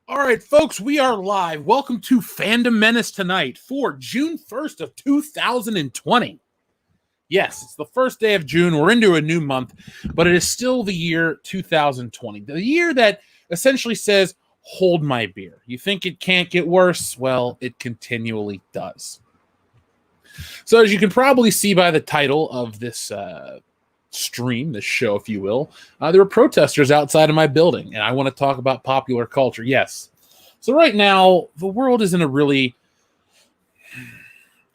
All right, folks, we are live. Welcome to Fandom Menace tonight for June 1st of 2020. Yes, it's the first day of June. We're into a new month, but it is still the year 2020. The year that essentially says, hold my beer. You think it can't get worse? Well, it continually does. So as you can probably see by the title of this stream, this show, if you will, there were protesters outside of my building, and I want to talk about popular culture. Yes. So right now, the world is in a really,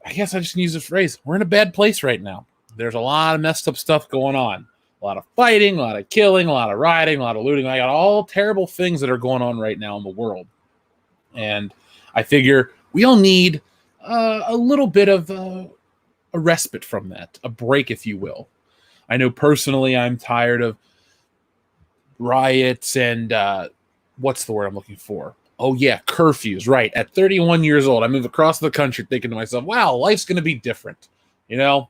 I guess I just use the phrase, we're in a bad place right now. There's a lot of messed up stuff going on. A lot of fighting, a lot of killing, a lot of rioting, a lot of looting. I got all terrible things that are going on right now in the world. And I figure we all need a little bit of a respite from that, a break, if you will. I know personally I'm tired of riots and what's the word I'm looking for? Oh, yeah, curfews, right. At 31 years old, I moved across the country thinking to myself, wow, life's going to be different. You know,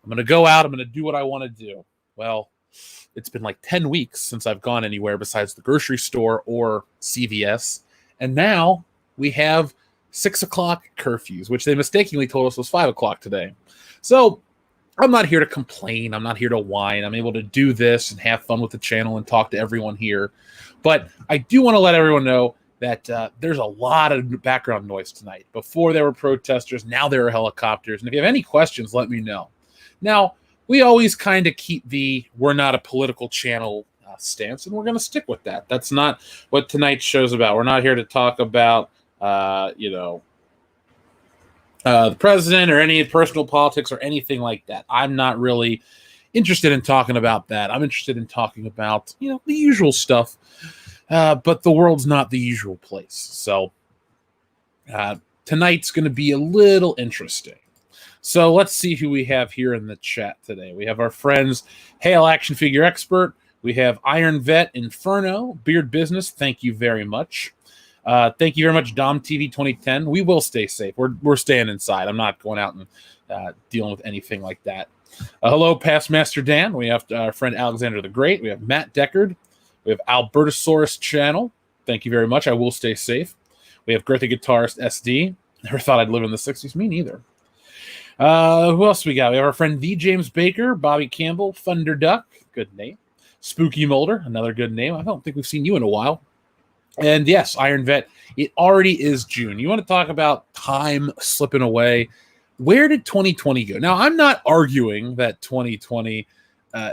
I'm going to go out, I'm going to do what I want to do. Well, it's been like 10 weeks since I've gone anywhere besides the grocery store or CVS. And now we have 6 o'clock curfews, which they mistakenly told us was 5 o'clock today. So I'm not here to complain. I'm not here to whine. I'm able to do this and have fun with the channel and talk to everyone here. But I do want to let everyone know that there's a lot of background noise tonight. Before there were protesters, now there are helicopters. And if you have any questions, let me know. Now, we always kind of keep the we're not a political channel stance, and we're going to stick with that. That's not what tonight's show's about. We're not here to talk about, the president or any personal politics or anything like that. I'm not really interested in talking about that. I'm interested in talking about, the usual stuff. But the world's not the usual place. So tonight's going to be a little interesting. So let's see who we have here in the chat today. We have our friends, Hail Action Figure Expert. We have Iron Vet Inferno, Beard Business. Thank you very much. Thank you very much, Dom TV 2010. We will stay safe. We're staying inside. I'm not going out and dealing with anything like that. Hello, Past Master Dan. We have our friend Alexander the Great. We have Matt Deckard. We have Albertosaurus Channel. Thank you very much. I will stay safe. We have Girthy Guitarist SD. Never thought I'd live in the 60s. Me neither. Who else we got? We have our friend V. James Baker, Bobby Campbell, Thunder Duck. Good name. Spooky Molder. Another good name. I don't think we've seen you in a while. And yes, Iron Vet, it already is June. You want to talk about time slipping away? Where did 2020 go? Now, I'm not arguing that 2020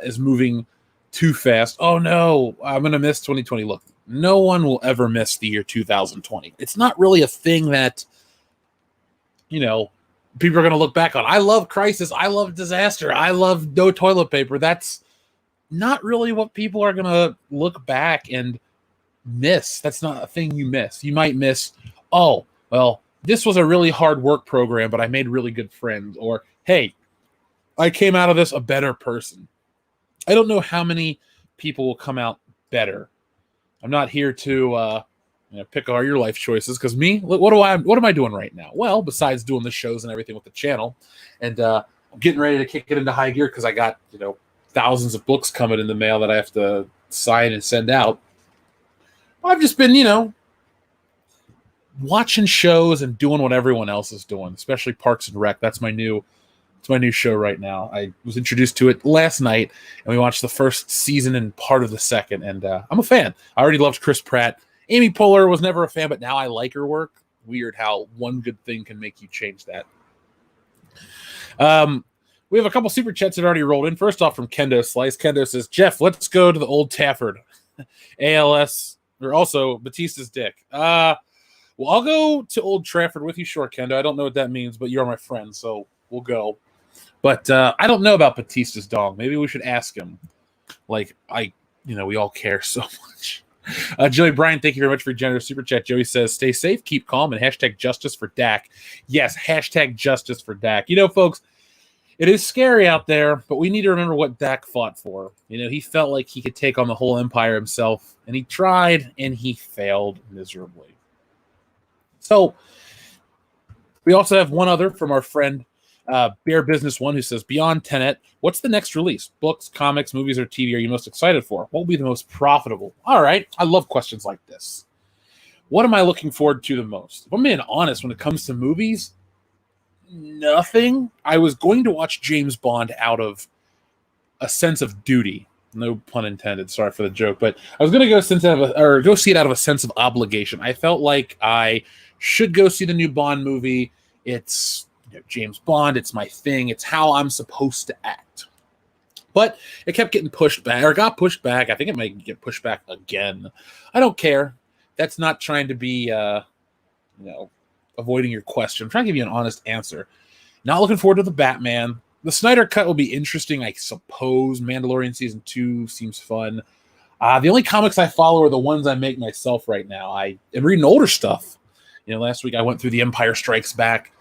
is moving too fast. Oh, no, I'm going to miss 2020. Look, no one will ever miss the year 2020. It's not really a thing that, people are going to look back on. I love crisis. I love disaster. I love no toilet paper. That's not really what people are going to look back and miss. That's not a thing you miss. You might miss, oh, well, this was a really hard work program, but I made really good friends. Or, hey, I came out of this a better person. I don't know how many people will come out better. I'm not here to pick all your life choices, because me, what am I doing right now? Well, besides doing the shows and everything with the channel, and I'm getting ready to kick it into high gear because I got thousands of books coming in the mail that I have to sign and send out. I've just been, watching shows and doing what everyone else is doing, especially Parks and Rec. That's my new show right now. I was introduced to it last night, and we watched the first season and part of the second, and I'm a fan. I already loved Chris Pratt. Amy Poehler was never a fan, but now I like her work. Weird how one good thing can make you change that. We have a couple super chats that already rolled in. First off, from Kendo Slice. Kendo says, Jeff, let's go to the Old Trafford. ALS, or also Batista's dick. Well, I'll go to Old Trafford with you, sure, Kendo. I don't know what that means, but you're my friend, so we'll go. But I don't know about Batista's dong. Maybe we should ask him. We all care so much. Joey Bryan, thank you very much for your generous super chat. Joey says, stay safe, keep calm, and hashtag justice for Dak. Yes, hashtag justice for Dak. Folks, it is scary out there, but we need to remember what Dak fought for. He felt like he could take on the whole empire himself, and he tried, and he failed miserably. So, we also have one other from our friend Bear Business One, who says, beyond Tenet, what's the next release? Books, comics, movies, or TV are you most excited for? What will be the most profitable? All right. I love questions like this. What am I looking forward to the most? If I'm being honest, when it comes to movies, nothing. I was going to watch James Bond out of a sense of duty. No pun intended. Sorry for the joke, but I was going to go see it out of a sense of obligation. I felt like I should go see the new Bond movie. It's James Bond. It's my thing. It's how I'm supposed to act. But it kept getting pushed back, or got pushed back. I think it might get pushed back again. I don't care. That's not trying to be, avoiding your question. I'm trying to give you an honest answer. Not looking forward to the Batman. The Snyder Cut will be interesting, I suppose. Mandalorian Season 2 seems fun. The only comics I follow are the ones I make myself right now. I am reading older stuff. Last week I went through The Empire Strikes Back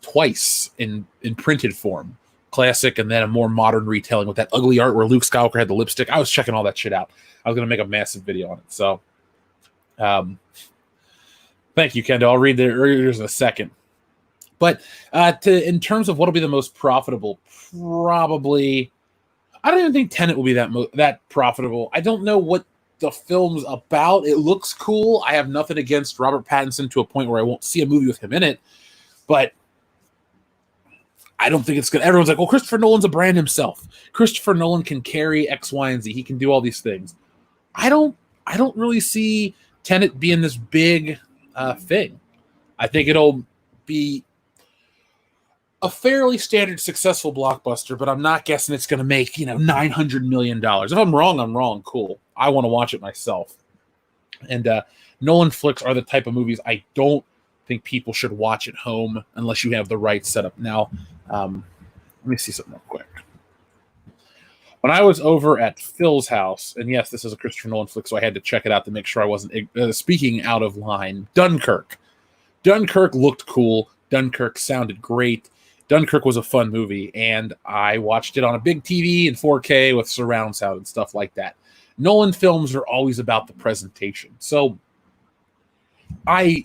twice in printed form. Classic, and then a more modern retelling with that ugly art where Luke Skywalker had the lipstick. I was checking all that shit out. I was going to make a massive video on it. So, thank you, Kendo. I'll read the yours in a second. But in terms of what will be the most profitable, probably, I don't even think Tenet will be that profitable. I don't know what the film's about. It looks cool. I have nothing against Robert Pattinson to a point where I won't see a movie with him in it, but I don't think it's good. Everyone's like, well, Christopher Nolan's a brand himself. Christopher Nolan can carry X, Y, and Z. He can do all these things. I don't really see Tenet being this big thing. I think it'll be a fairly standard successful blockbuster, but I'm not guessing it's going to make, $900 million. If I'm wrong, I'm wrong. Cool. I want to watch it myself. And Nolan flicks are the type of movies I don't think people should watch at home unless you have the right setup. Now, let me see something real quick. When I was over at Phil's house, and yes, this is a Christopher Nolan flick, so I had to check it out to make sure I wasn't speaking out of line. Dunkirk. Dunkirk looked cool. Dunkirk sounded great. Dunkirk was a fun movie, and I watched it on a big TV in 4K with surround sound and stuff like that. Nolan films are always about the presentation. So I'm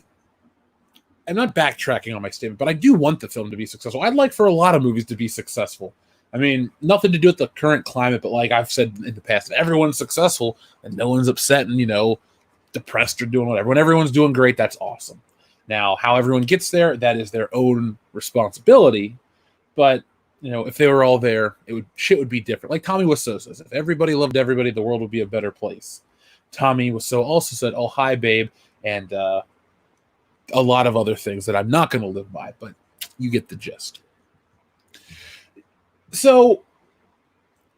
not backtracking on my statement, but I do want the film to be successful. I'd like for a lot of movies to be successful. I mean, nothing to do with the current climate, but like I've said in the past, if everyone's successful and no one's upset and, depressed or doing whatever. When everyone's doing great, that's awesome. Now, how everyone gets there, that is their own responsibility. But, if they were all there, shit would be different. Like Tommy Wiseau says, if everybody loved everybody, the world would be a better place. Tommy Wiseau also said, oh, hi, babe, and a lot of other things that I'm not going to live by, but you get the gist. So,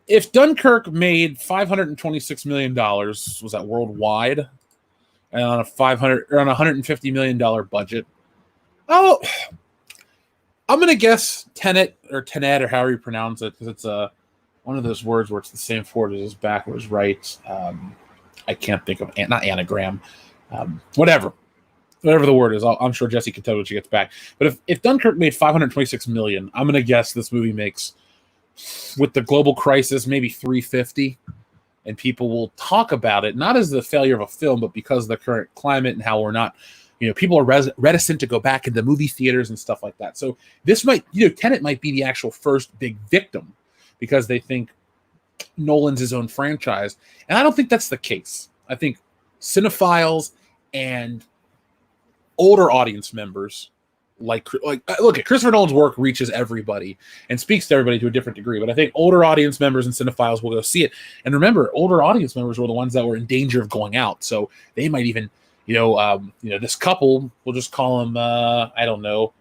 if Dunkirk made $526 million, was that worldwide? And on a $150 million budget. Oh, I'm gonna guess Tenet or however you pronounce it, because it's one of those words where it's the same forward as backwards, right? I can't think of not anagram, whatever the word is. I'm sure Jesse can tell when she gets back. But if Dunkirk made $526 million, I'm gonna guess this movie makes, with the global crisis, maybe $350. And people will talk about it, not as the failure of a film, but because of the current climate and how we're not, people are reticent to go back into movie theaters and stuff like that. So this might, Tenet might be the actual first big victim because they think Nolan's his own franchise. And I don't think that's the case. I think cinephiles and older audience members look at Christopher Nolan's work reaches everybody and speaks to everybody to a different degree. But I think older audience members and cinephiles will go see it. And remember, older audience members were the ones that were in danger of going out. So they might even, this couple, we'll just call them, I don't know,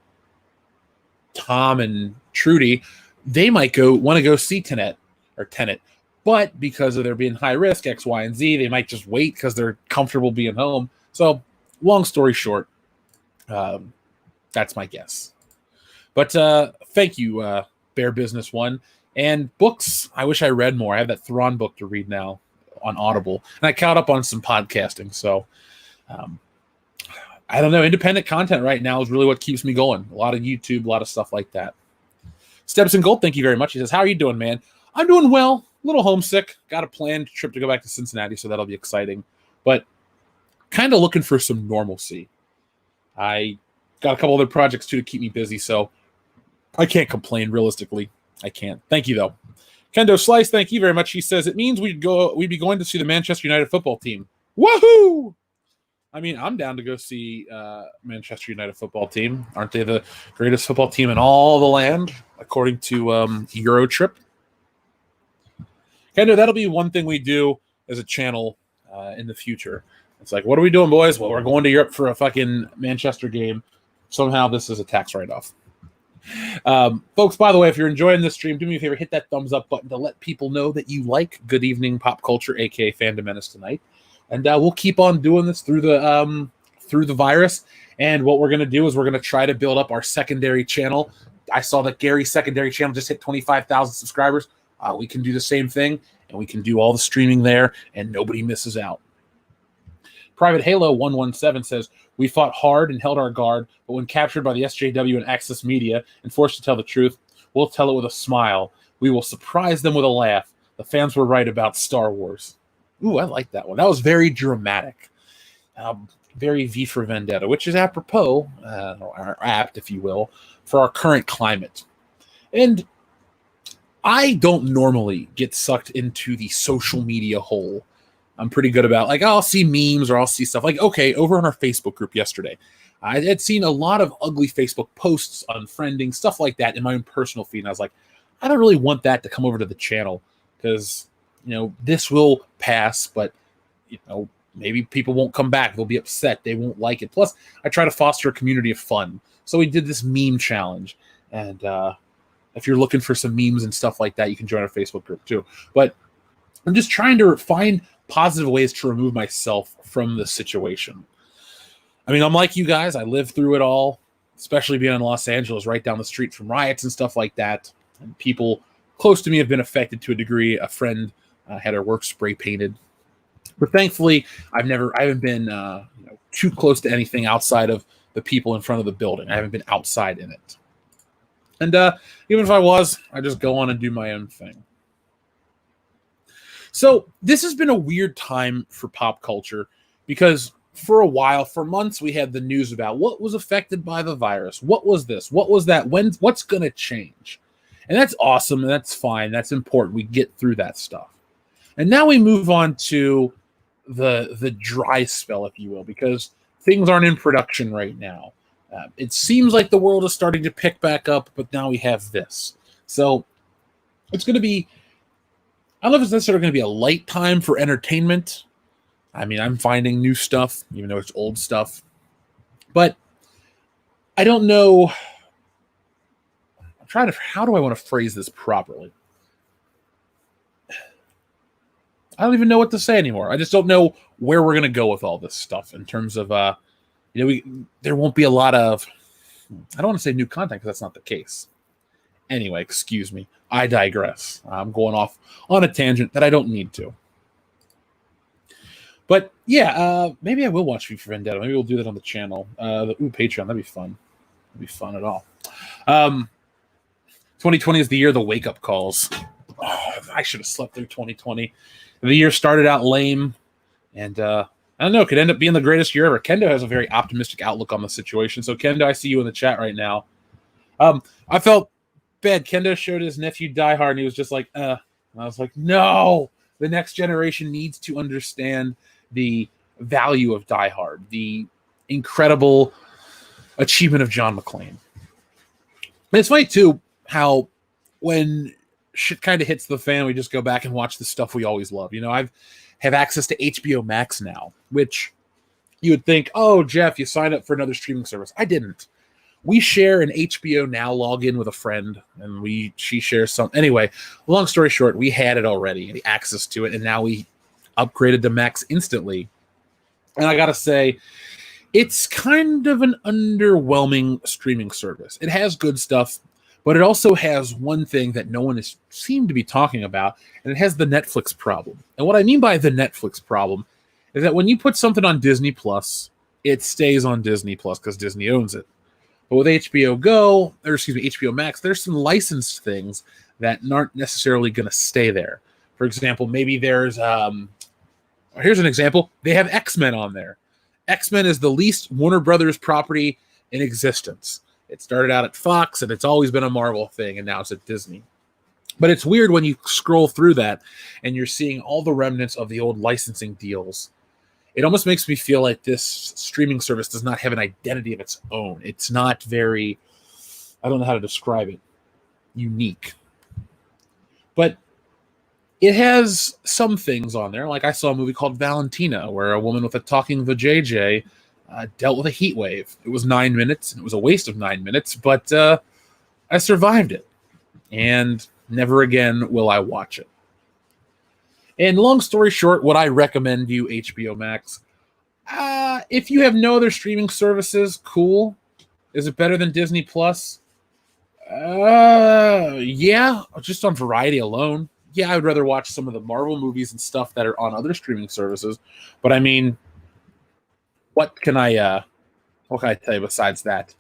Tom and Trudy. They might want to go see Tenet. But because of their being high risk, X, Y, and Z, they might just wait because they're comfortable being home. So long story short, that's my guess. But thank you, Bear Business One. And books, I wish I read more. I have that Thrawn book to read now on Audible. And I caught up on some podcasting. So I don't know. Independent content right now is really what keeps me going. A lot of YouTube, a lot of stuff like that. Steps in Gold, thank you very much. He says, how are you doing, man? I'm doing well. A little homesick. Got a planned trip to go back to Cincinnati, so that'll be exciting. But kind of looking for some normalcy. I got a couple other projects, too, to keep me busy, so I can't complain realistically. I can't. Thank you, though. Kendo Slice, thank you very much. He says, it means we'd be going to see the Manchester United football team. Woohoo! I mean, I'm down to go see Manchester United football team. Aren't they the greatest football team in all the land, according to Eurotrip? Kind of, that'll be one thing we do as a channel in the future. It's like, what are we doing, boys? Well, we're going to Europe for a fucking Manchester game. Somehow this is a tax write-off. Folks, by the way, if you're enjoying this stream, do me a favor, hit that thumbs up button to let people know that you like Good Evening Pop Culture, aka Fandom Menace tonight. And we'll keep on doing this through the virus. And what we're going to do is we're going to try to build up our secondary channel. I saw that Gary's secondary channel just hit 25,000 subscribers. We can do the same thing, and we can do all the streaming there, and nobody misses out. Private Halo 117 says, we fought hard and held our guard, but when captured by the SJW and Access Media and forced to tell the truth, we'll tell it with a smile. We will surprise them with a laugh. The fans were right about Star Wars. Ooh, I like that one. That was very dramatic. Very V for Vendetta, which is apropos, or apt, if you will, for our current climate. And I don't normally get sucked into the social media hole. I'm pretty good about, like, I'll see memes or I'll see stuff. Like, okay, over on our Facebook group yesterday, I had seen a lot of ugly Facebook posts, unfriending, stuff like that in my own personal feed. And I was like, I don't really want that to come over to the channel because, you know, this will pass, but, you know, maybe people won't come back. They'll be upset. They won't like it. Plus, I try to foster a community of fun. So we did this meme challenge. And if you're looking for some memes and stuff like that, you can join our Facebook group too. But I'm just trying to find positive ways to remove myself from this situation. I mean, I'm like you guys. I lived through it all, especially being in Los Angeles, right down the street from riots and stuff like that. And people close to me have been affected to a degree. A friend had her work spray painted. But thankfully, I haven't been too close to anything outside of the people in front of the building. I haven't been outside in it. And even if I was, I just go on and do my own thing. So this has been a weird time for pop culture because for a while, for months, we had the news about what was affected by the virus. What was this? What was that? What's going to change? And that's awesome. And that's fine. That's important. We get through that stuff. And now we move on to the dry spell, if you will, because things aren't in production right now. It seems like the world is starting to pick back up, but now we have this. So it's going to be, I don't know if it's necessarily going to be a light time for entertainment. I mean, I'm finding new stuff, even though it's old stuff. But I don't know. How do I want to phrase this properly? I don't even know what to say anymore. I just don't know where we're going to go with all this stuff in terms of, there won't be a lot of, I don't want to say new content because that's not the case. Anyway, excuse me. I digress. I'm going off on a tangent that I don't need to. But yeah, maybe I will watch V for Vendetta. Maybe we'll do that on the channel. Patreon. That'd be fun. That'd be fun at all. 2020 is the year of the wake-up calls. Oh, I should have slept through 2020. The year started out lame, and I don't know, it could end up being the greatest year ever. Kendo has a very optimistic outlook on the situation. So, Kendo, I see you in the chat right now. I felt bad. Kendo showed his nephew Die Hard, and he was just like, And I was like, no, the next generation needs to understand the value of Die Hard, the incredible achievement of John McClane. And it's funny, too, how when shit kind of hits the fan, we just go back and watch the stuff we always love. You know, I have access to HBO Max now, which you would think, oh, Jeff, you signed up for another streaming service. I didn't. We share an HBO Now login with a friend, and she shares some. Anyway, long story short, we had it already, the access to it, and now we upgraded to Max instantly. And I gotta say, it's kind of an underwhelming streaming service. It has good stuff, but it also has one thing that no one has seemed to be talking about, and it has the Netflix problem. And what I mean by the Netflix problem is that when you put something on Disney Plus, it stays on Disney Plus because Disney owns it. But with HBO Max, there's some licensed things that aren't necessarily going to stay there. For example, maybe there's, here's an example. They have X-Men on there. X-Men is the least Warner Brothers property in existence. It started out at Fox, and it's always been a Marvel thing, and now it's at Disney. But it's weird when you scroll through that, and you're seeing all the remnants of the old licensing deals. it almost makes me feel like this streaming service does not have an identity of its own. It's not very, I don't know how to describe it, unique. But it has some things on there. Like I saw a movie called Valentina, where a woman with a talking vajayjay dealt with a heat wave. It was 9 minutes, and it was a waste of 9 minutes, but I survived it. And never again will I watch it. And long story short, would I recommend you HBO Max? If you have no other streaming services, cool. Is it better than Disney Plus? Yeah, just on variety alone. Yeah, I would rather watch some of the Marvel movies and stuff that are on other streaming services. But I mean, what can I tell you besides that?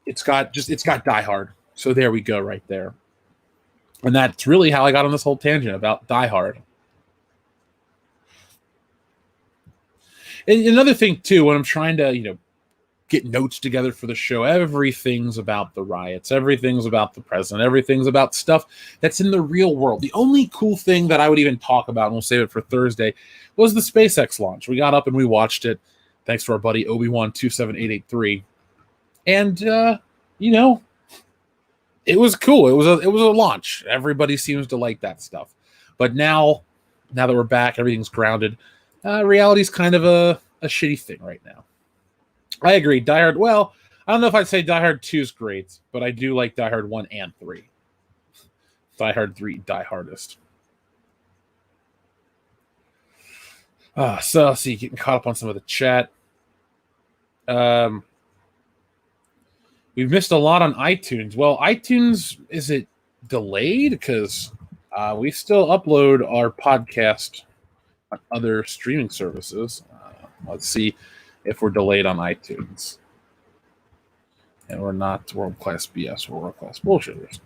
It's got Die Hard. So there we go, right there. And that's really how I got on this whole tangent about Die Hard. And another thing too, when I'm trying to, get notes together for the show, everything's about the riots, everything's about the president, everything's about stuff that's in the real world. The only cool thing that I would even talk about, and we'll save it for Thursday, was the SpaceX launch. We got up and we watched it, thanks to our buddy Obi-Wan 27883, and it was cool. It was a launch. Everybody seems to like that stuff. But now that we're back, everything's grounded. Reality's kind of a shitty thing right now. I agree. Die Hard, well, I don't know if I'd say Die Hard 2 is great, but I do like Die Hard 1 and 3. Die Hard 3, Die Hardest. So, let's see, getting caught up on some of the chat. We've missed a lot on iTunes. Well, iTunes, is it delayed? Because we still upload our podcast on other streaming services. Let's see if we're delayed on iTunes. And we're not world-class BS, we're world-class bullshitters.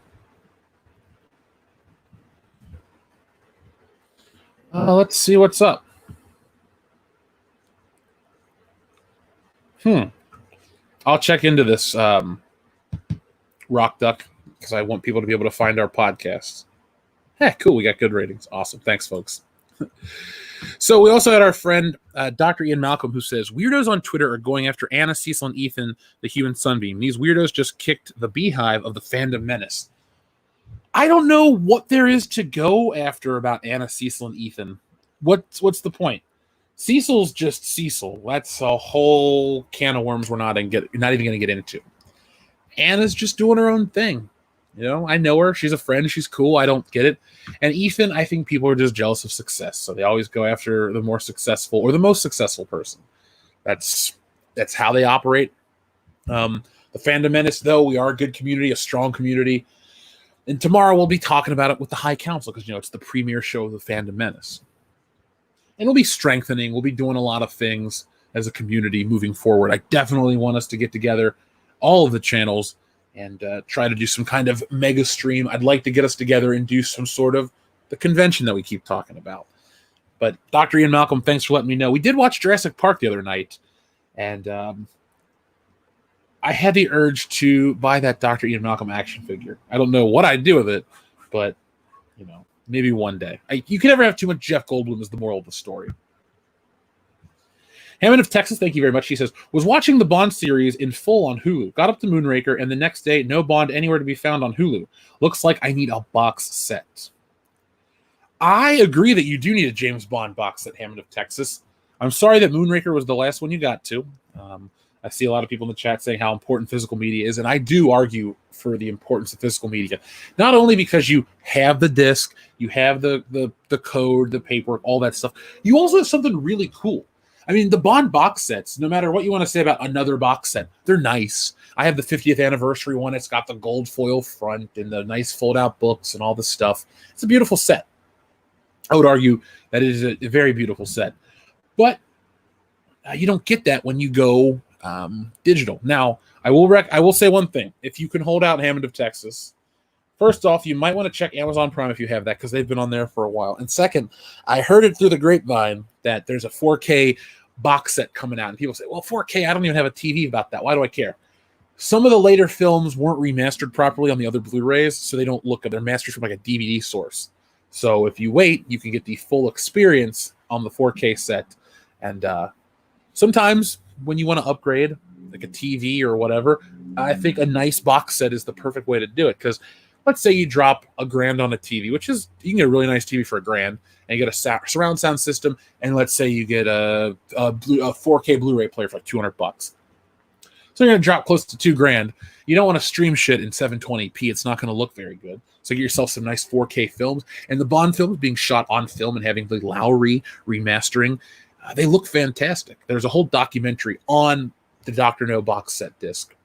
Let's see what's up. I'll check into this Rock Duck, because I want people to be able to find our podcasts. Hey, cool, we got good ratings. Awesome, thanks, folks. So we also had our friend Dr. Ian Malcolm, who says, weirdos on Twitter are going after Anna, Cecil, and Ethan, the human sunbeam. These weirdos just kicked the beehive of the Fandom Menace. I don't know what there is to go after about Anna, Cecil, and Ethan. What's the point? Cecil's just Cecil. That's a whole can of worms we're not even going to get into. Anna's just doing her own thing. I know her. She's a friend. She's cool. I don't get it. And Ethan, I think people are just jealous of success. So they always go after the more successful or the most successful person. That's how they operate. The Fandom Menace, though, we are a good community, a strong community. And tomorrow we'll be talking about it with the High Council because, it's the premiere show of the Fandom Menace. And we'll be strengthening. We'll be doing a lot of things as a community moving forward. I definitely want us to get together, all of the channels, and try to do some kind of mega stream. I'd like to get us together and do some sort of the convention that we keep talking about. But Dr. Ian Malcolm, thanks for letting me know. We did watch Jurassic Park the other night, and I had the urge to buy that Dr. Ian Malcolm action figure. I don't know what I'd do with it, but, maybe one day. You can never have too much Jeff Goldblum is the moral of the story. Hammond of Texas, thank you very much. He says, was watching the Bond series in full on Hulu. Got up to Moonraker, and the next day, no Bond anywhere to be found on Hulu. Looks like I need a box set. I agree that you do need a James Bond box set, Hammond of Texas. I'm sorry that Moonraker was the last one you got to. I see a lot of people in the chat saying how important physical media is, and I do argue for the importance of physical media. Not only because you have the disc, you have the code, the paperwork, all that stuff. You also have something really cool. I mean, the Bond box sets, no matter what you want to say about another box set, they're nice. I have the 50th anniversary one. It's got the gold foil front and the nice fold-out books and all this stuff. It's a beautiful set. I would argue that it is a very beautiful set. But you don't get that when you go digital. Now, I will say one thing. If you can hold out Hammond of Texas, first off, you might want to check Amazon Prime if you have that, because they've been on there for a while. And second, I heard it through the grapevine that there's a 4K box set coming out. And people say, well, 4K, I don't even have a TV about that. Why do I care? Some of the later films weren't remastered properly on the other Blu-rays, so they don't look good. They're mastered from like a DVD source. So if you wait, you can get the full experience on the 4K set. And sometimes when you want to upgrade, like a TV or whatever, I think a nice box set is the perfect way to do it. Because let's say you drop $1,000 on a TV, which is, you can get a really nice TV for $1,000, and you get a surround sound system, and let's say you get a 4K Blu-ray player for like $200. So you're going to drop close to $2,000. You don't want to stream shit in 720p. It's not going to look very good. So get yourself some nice 4K films. And the Bond films being shot on film and having the Lowry remastering, they look fantastic. There's a whole documentary on the Dr. No box set disc.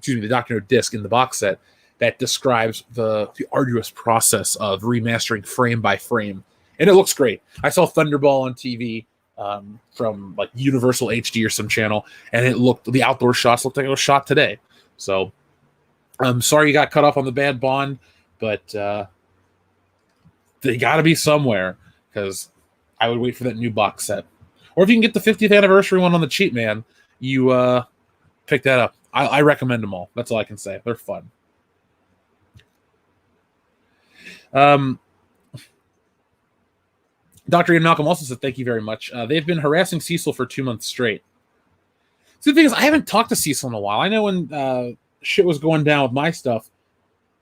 The Dr. No disc in the box set that describes the arduous process of remastering frame by frame. And it looks great. I saw Thunderball on TV from like Universal HD or some channel, and the outdoor shots looked like it was shot today. So I'm sorry you got cut off on the bad Bond, but they got to be somewhere, because I would wait for that new box set. Or if you can get the 50th anniversary one on the cheap, man, you pick that up. I recommend them all. That's all I can say. They're fun. Dr. Ian Malcolm also said, thank you very much. They've been harassing Cecil for 2 months straight. So the thing is, I haven't talked to Cecil in a while. I know when shit was going down with my stuff,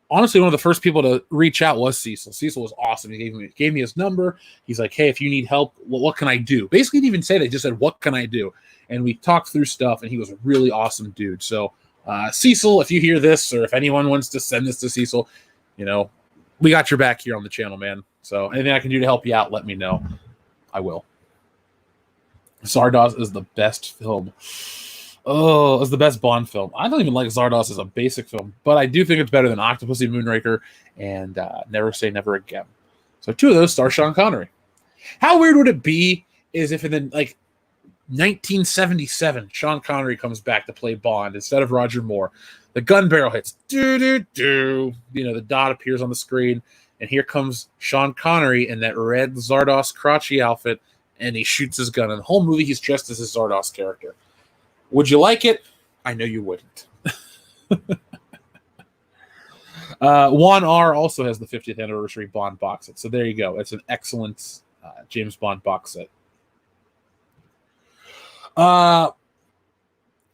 honestly, one of the first people to reach out was Cecil. Cecil was awesome. He gave me his number. He's like, hey, if you need help, what can I do? Basically, he didn't even say that. He just said, what can I do? And we talked through stuff, and he was a really awesome dude. So, Cecil, if you hear this, or if anyone wants to send this to Cecil, we got your back here on the channel, man. So anything I can do to help you out, let me know. I will. Zardoz is the best film. Oh, it's the best Bond film. I don't even like Zardoz as a basic film, but I do think it's better than Octopussy, Moonraker, and Never Say Never Again. So 2 of those star Sean Connery. How weird would it be is if in the 1977 Sean Connery comes back to play Bond instead of Roger Moore. The gun barrel hits. Do. The dot appears on the screen, and here comes Sean Connery in that red Zardoz crotchy outfit, and he shoots his gun. In the whole movie, he's dressed as his Zardoz character. Would you like it? I know you wouldn't. Juan R. also has the 50th anniversary Bond box set. So there you go. It's an excellent James Bond box set.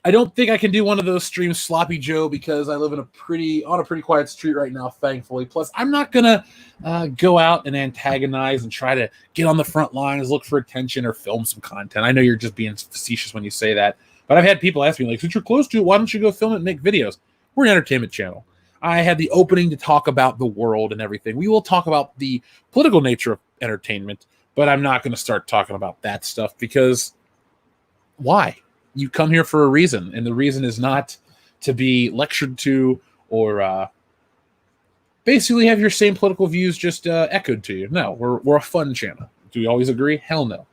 I don't think I can do one of those streams, Sloppy Joe, because I live on a pretty quiet street right now, thankfully. Plus, I'm not gonna go out and antagonize and try to get on the front lines, look for attention, or film some content. I know you're just being facetious when you say that, but I've had people ask me, like, since you're close to it, why don't you go film it and make videos? We're an entertainment channel. I had the opening to talk about the world and everything. We will talk about the political nature of entertainment, but I'm not going to start talking about that stuff, because why? You come here for a reason, and the reason is not to be lectured to or basically have your same political views just echoed to you. No, we're a fun channel. Do we always agree? Hell no.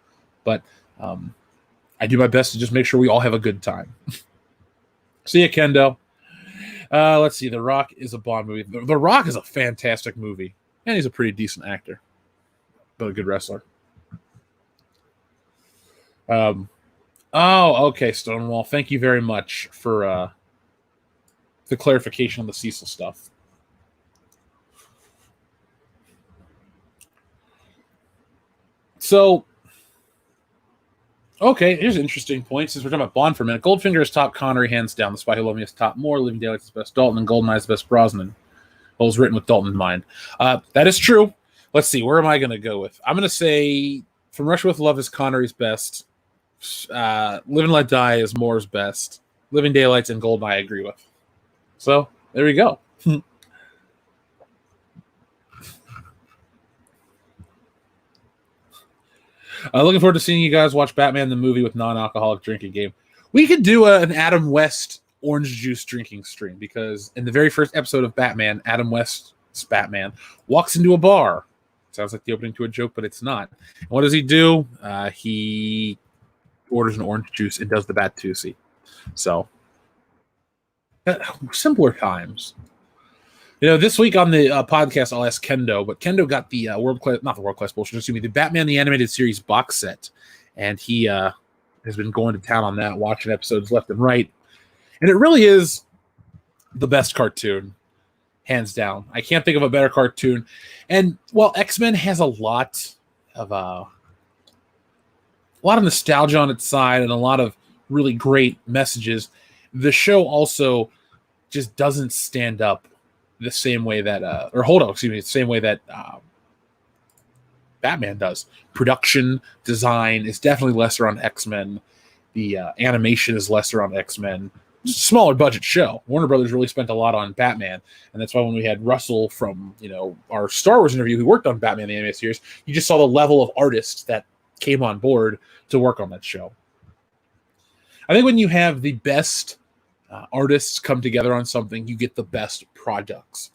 But I do my best to just make sure we all have a good time. See ya, Kendo. Let's see. The Rock is a Bond movie. The Rock is a fantastic movie, and he's a pretty decent actor, but a good wrestler. Oh, okay, Stonewall. Thank you very much for the clarification on the Cecil stuff. So, okay, here's an interesting point. Since we're talking about Bond for a minute, Goldfinger is top Connery, hands down. The Spy Who Loved Me is top Moore. Living Daylights is best Dalton, and GoldenEye is best Brosnan. Well, it was written with Dalton in mind. That is true. Let's see. Where am I going to go with? I'm going to say From Russia with Love is Connery's best. Live and Let Die is Moore's best. Living Daylights and GoldenEye I agree with. So there we go. Looking forward to seeing you guys watch Batman the movie with non-alcoholic drinking game. We could do an Adam West orange juice drinking stream, because in the very first episode of Batman, Adam West's Batman walks into a bar. Sounds like the opening to a joke, but it's not. And what does he do? He orders an orange juice and does the Bat-Tusi. So, simpler times. This week on the podcast, I'll ask Kendo, but Kendo got the the Batman the Animated Series box set, and he has been going to town on that, watching episodes left and right, and it really is the best cartoon, hands down. I can't think of a better cartoon, and while X-Men has a lot of nostalgia on its side and a lot of really great messages. The show also just doesn't stand up the same way that, the same way that Batman does. Production design is definitely lesser on X-Men. The animation is lesser on X-Men. Just a smaller budget show. Warner Brothers really spent a lot on Batman, and that's why when we had Russell from our Star Wars interview, who worked on Batman the animated series, you just saw the level of artists that came on board to work on that show. I think when you have the best artists come together on something, you get the best products.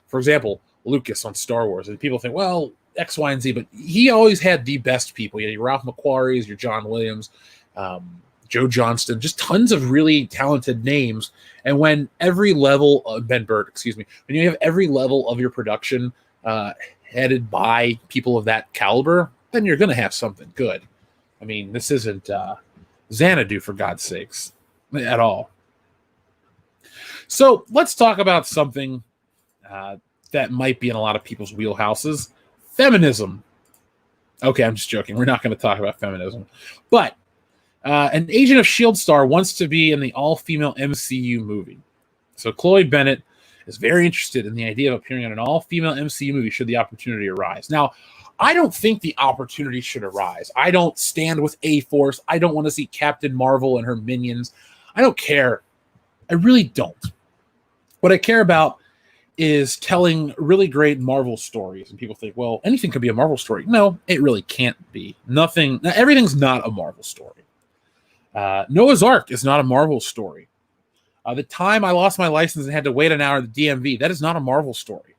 For example, Lucas on Star Wars, and people think, well, X, Y, and Z, but he always had the best people. You had your Ralph McQuarrie's, your John Williams, Joe Johnston, just tons of really talented names. And when every level of Ben Burtt, when you have every level of your production headed by people of that caliber, then you're going to have something good. I mean, this isn't Xanadu, for God's sakes, at all. So let's talk about something that might be in a lot of people's wheelhouses. Feminism. Okay, I'm just joking. We're not going to talk about feminism. But an Agent of S.H.I.E.L.D. star wants to be in the all-female MCU movie. So Chloe Bennett is very interested in the idea of appearing in an all-female MCU movie should the opportunity arise. Now, I don't think the opportunity should arise. I don't stand with A-Force. I don't want to see Captain Marvel and her minions. I don't care. I really don't. What I care about is telling really great Marvel stories. And people think, well, anything could be a Marvel story. No, it really can't be. Everything's not a Marvel story. Noah's Ark is not a Marvel story. The time I lost my license and had to wait an hour at the DMV, that is not a Marvel story.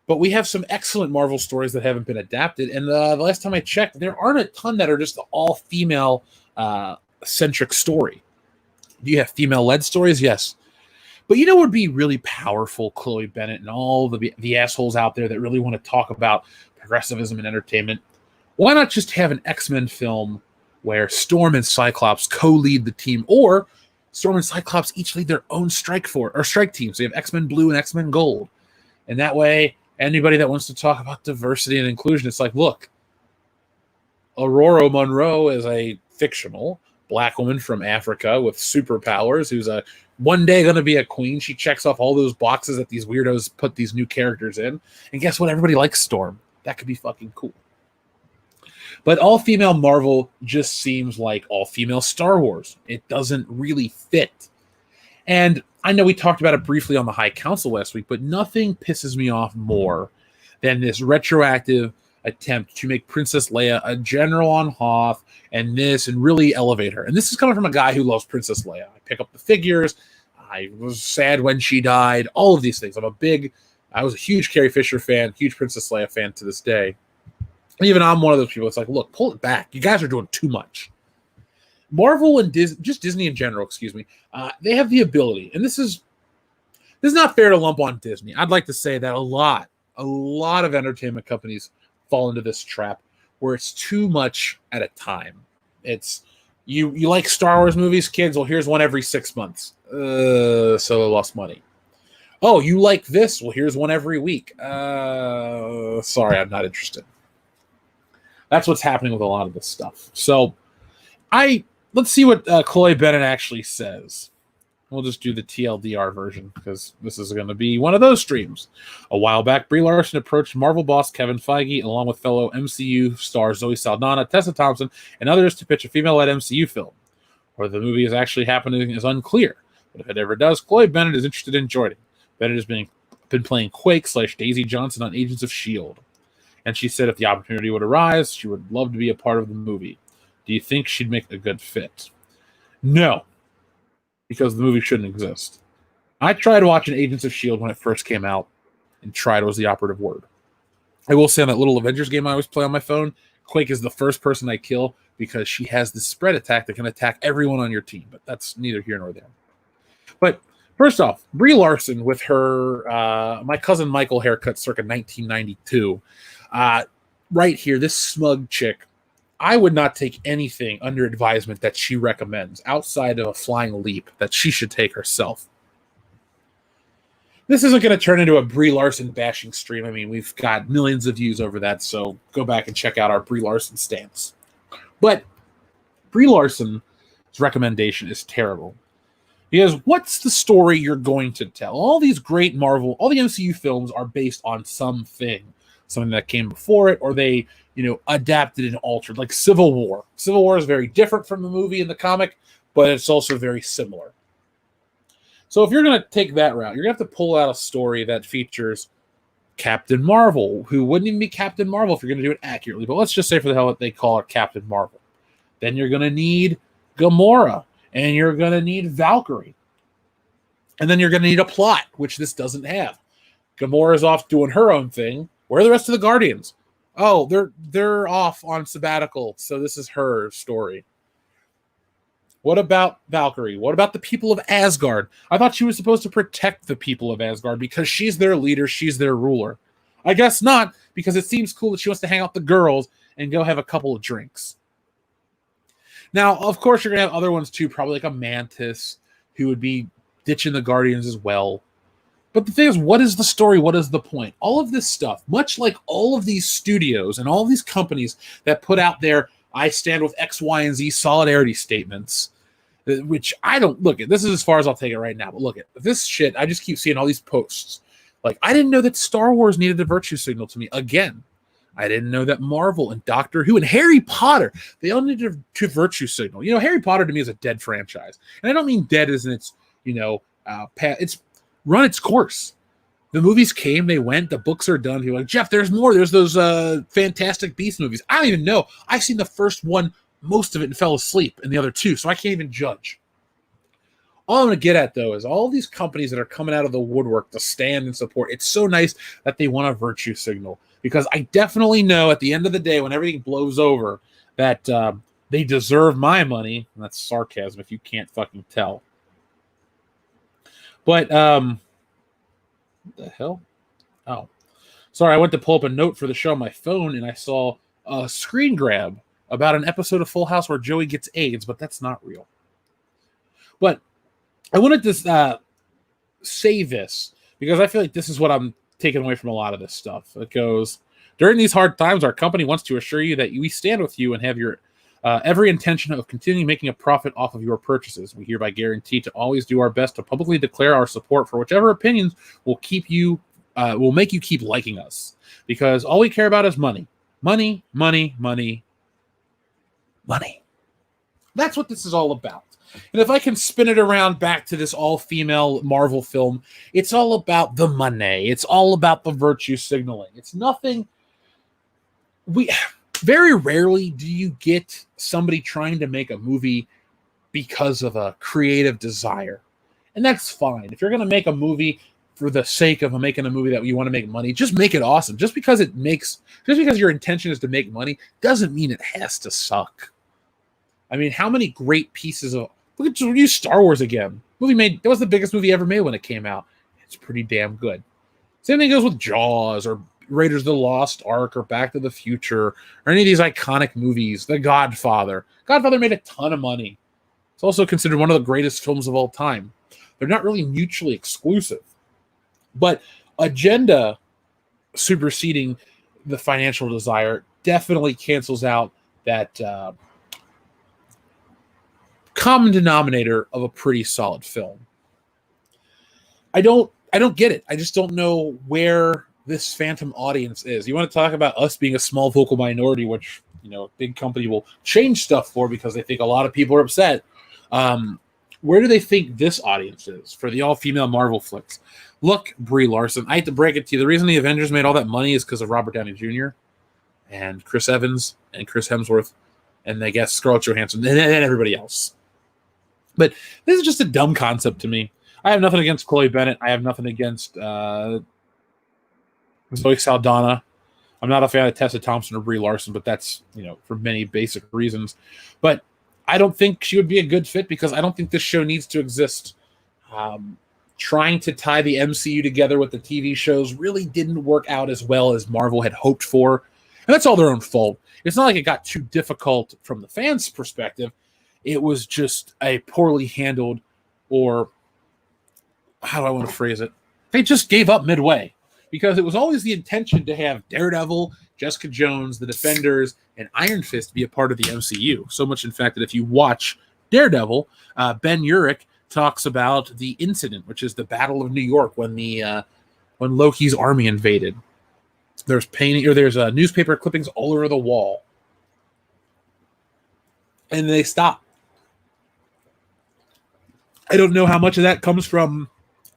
But we have some excellent Marvel stories that haven't been adapted. And the last time I checked, there aren't a ton that are just the all-female centric story. Do you have female-led stories? Yes. But you know what would be really powerful, Chloe Bennett and all the assholes out there that really want to talk about progressivism and entertainment? Why not just have an X-Men film where Storm and Cyclops co-lead the team, or Storm and Cyclops each lead their own strike team. So you have X-Men Blue and X-Men Gold. And that way, anybody that wants to talk about diversity and inclusion, it's like, look, Aurora Monroe is a fictional black woman from Africa with superpowers who's one day going to be a queen. She checks off all those boxes that these weirdos put these new characters in. And guess what? Everybody likes Storm. That could be fucking cool. But all-female Marvel just seems like all-female Star Wars. It doesn't really fit. And I know we talked about it briefly on the High Council last week, but nothing pisses me off more than this retroactive attempt to make Princess Leia a general on Hoth and really elevate her. And this is coming from a guy who loves Princess Leia. I pick up the figures. I was sad when she died. All of these things. I was a huge Carrie Fisher fan, huge Princess Leia fan to this day. Even I'm one of those people. It's like, look, pull it back. You guys are doing too much. Marvel and Disney in general, they have the ability, and this is not fair to lump on Disney. I'd like to say that a lot of entertainment companies fall into this trap where it's too much at a time. It's you like Star Wars movies, kids? Well, here's one every 6 months. So I lost money. Oh, you like this? Well, here's one every week. Sorry, I'm not interested. That's what's happening with a lot of this stuff. So let's see what Chloe Bennett actually says. We'll just do the TLDR version because this is going to be one of those streams. A while back, Brie Larson approached Marvel boss Kevin Feige along with fellow MCU stars Zoe Saldana, Tessa Thompson, and others to pitch a female-led MCU film. Whether the movie is actually happening is unclear, but if it ever does, Chloe Bennett is interested in joining. Bennett has been playing Quake / Daisy Johnson on Agents of S.H.I.E.L.D. And she said if the opportunity would arise, she would love to be a part of the movie. Do you think she'd make a good fit? No, because the movie shouldn't exist. I tried watching Agents of S.H.I.E.L.D. when it first came out, and tried was the operative word. I will say on that little Avengers game I always play on my phone, Quake is the first person I kill because she has this spread attack that can attack everyone on your team, but that's neither here nor there. But first off, Brie Larson with her My Cousin Michael haircut circa 1992. Right here, this smug chick, I would not take anything under advisement that she recommends outside of a flying leap that she should take herself. This isn't going to turn into a Brie Larson bashing stream. I mean, we've got millions of views over that, so go back and check out our Brie Larson stance. But Brie Larson's recommendation is terrible. Because what's the story you're going to tell? All these great Marvel, all the MCU films are based on something that came before it, or they, adapted and altered, like Civil War. Civil War is very different from the movie and the comic, but it's also very similar. So if you're going to take that route, you're going to have to pull out a story that features Captain Marvel, who wouldn't even be Captain Marvel if you're going to do it accurately. But let's just say for the hell that they call her Captain Marvel. Then you're going to need Gamora, and you're going to need Valkyrie. And then you're going to need a plot, which this doesn't have. Gamora's off doing her own thing. Where are the rest of the Guardians? Oh, they're off on sabbatical, so this is her story. What about Valkyrie? What about the people of Asgard? I thought she was supposed to protect the people of Asgard because she's their leader, she's their ruler. I guess not, because it seems cool that she wants to hang out with the girls and go have a couple of drinks. Now, of course, you're going to have other ones too, probably like a Mantis, who would be ditching the Guardians as well. But the thing is, what is the story? What is the point? All of this stuff, much like all of these studios and all of these companies that put out their I stand with X, Y, and Z solidarity statements, which I don't look at. This is as far as I'll take it right now. But look at this shit. I just keep seeing all these posts. Like, I didn't know that Star Wars needed a virtue signal to me. Again, I didn't know that Marvel and Doctor Who and Harry Potter, they all needed to virtue signal. Harry Potter to me is a dead franchise. And I don't mean dead as in it's, it's run its course. The movies came, they went, the books are done. You're like, Jeff, there's more. There's those Fantastic Beasts movies. I don't even know. I've seen the first one, most of it, and fell asleep in the other two, so I can't even judge. All I'm going to get at, though, is all these companies that are coming out of the woodwork to stand and support. It's so nice that they want a virtue signal, because I definitely know at the end of the day, when everything blows over, that they deserve my money. And that's sarcasm if you can't fucking tell. But, what the hell? Oh, sorry. I went to pull up a note for the show on my phone, and I saw a screen grab about an episode of Full House where Joey gets AIDS, but that's not real. But I wanted to say this because I feel like this is what I'm taking away from a lot of this stuff. It goes, during these hard times, our company wants to assure you that we stand with you and have your every intention of continuing making a profit off of your purchases. We hereby guarantee to always do our best to publicly declare our support for whichever opinions will make you keep liking us, because all we care about is money. Money, money, money, money. That's what this is all about. And if I can spin it around back to this all-female Marvel film, it's all about the money. It's all about the virtue signaling. It's nothing. Very rarely do you get somebody trying to make a movie because of a creative desire. And that's fine. If you're going to make a movie for the sake of making a movie that you want to make money, just make it awesome. Just because your intention is to make money doesn't mean it has to suck. I mean, how many great pieces of... Look at use Star Wars again. That was the biggest movie ever made when it came out. It's pretty damn good. Same thing goes with Jaws or Raiders of the Lost Ark or Back to the Future or any of these iconic movies. The Godfather. Godfather made a ton of money. It's also considered one of the greatest films of all time. They're not really mutually exclusive. But agenda superseding the financial desire definitely cancels out that common denominator of a pretty solid film. I don't get it. I just don't know where this Phantom audience is. You want to talk about us being a small vocal minority, which, a big company will change stuff for because they think a lot of people are upset. Where do they think this audience is for the all-female Marvel flicks? Look, Brie Larson, I hate to break it to you. The reason the Avengers made all that money is because of Robert Downey Jr. and Chris Evans and Chris Hemsworth and I guess Scarlett Johansson and everybody else. But this is just a dumb concept to me. I have nothing against Chloe Bennett. I have nothing against Zoe Saldana. I'm not a fan of Tessa Thompson or Brie Larson, but that's, for many basic reasons. But I don't think she would be a good fit because I don't think this show needs to exist. Trying to tie the MCU together with the TV shows really didn't work out as well as Marvel had hoped for. And that's all their own fault. It's not like it got too difficult from the fans' perspective. It was just a poorly handled, or how do I want to phrase it? They just gave up midway. because it was always the intention to have Daredevil, Jessica Jones, the Defenders, and Iron Fist be a part of the MCU. So much, in fact, that if you watch Daredevil, Ben Urich talks about the incident, which is the Battle of New York when when Loki's army invaded. There's newspaper clippings all over the wall, and they stop. I don't know how much of that comes from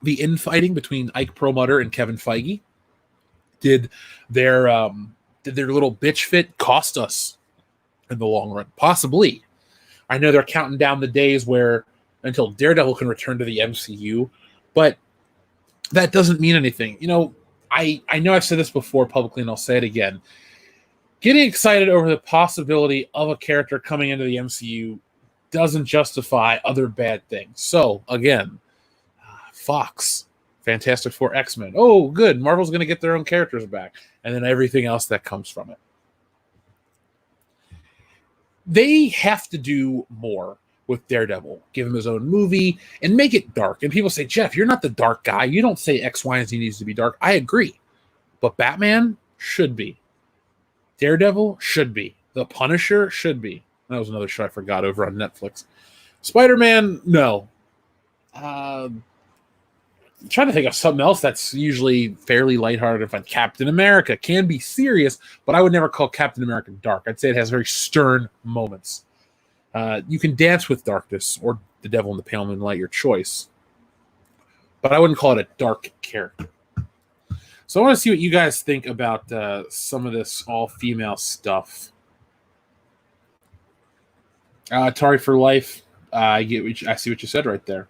the infighting between Ike Perlmutter and Kevin Feige. Did their little bitch fit cost us in the long run? Possibly. I know they're counting down the days until Daredevil can return to the MCU, but that doesn't mean anything. I know I've said this before publicly, and I'll say it again. Getting excited over the possibility of a character coming into the MCU doesn't justify other bad things. So, again, Fox, Fantastic Four, X-Men. Oh, good. Marvel's going to get their own characters back. And then everything else that comes from it. They have to do more with Daredevil. Give him his own movie and make it dark. And people say, Jeff, you're not the dark guy. You don't say X, Y, and Z needs to be dark. I agree. But Batman should be. Daredevil should be. The Punisher should be. That was another show I forgot over on Netflix. Spider-Man, no. I'm trying to think of something else that's usually fairly lighthearted and fun. Captain America can be serious, but I would never call Captain America dark. I'd say it has very stern moments. You can dance with darkness or the devil in the pale moonlight, your choice. But I wouldn't call it a dark character. So I want to see what you guys think about some of this all-female stuff. Atari for life. I see what you said right there.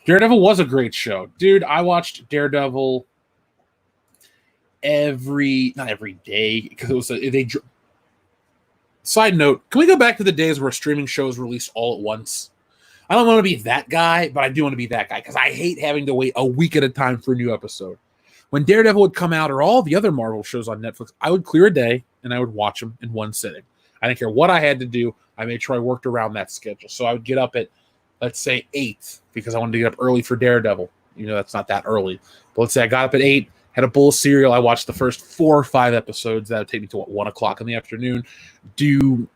Daredevil was a great show, dude. I watched Daredevil not every day because it was Side note: can we go back to the days where streaming shows released all at once? I don't want to be that guy, but I do want to be that guy because I hate having to wait a week at a time for a new episode. When Daredevil would come out or all the other Marvel shows on Netflix, I would clear a day and I would watch them in one sitting. I didn't care what I had to do. I made sure I worked around that schedule. So I would get up at, let's say, 8 because I wanted to get up early for Daredevil. That's not that early. But let's say I got up at 8, had a bowl of cereal. I watched the first 4 or 5 episodes. That would take me to 1 o'clock in the afternoon.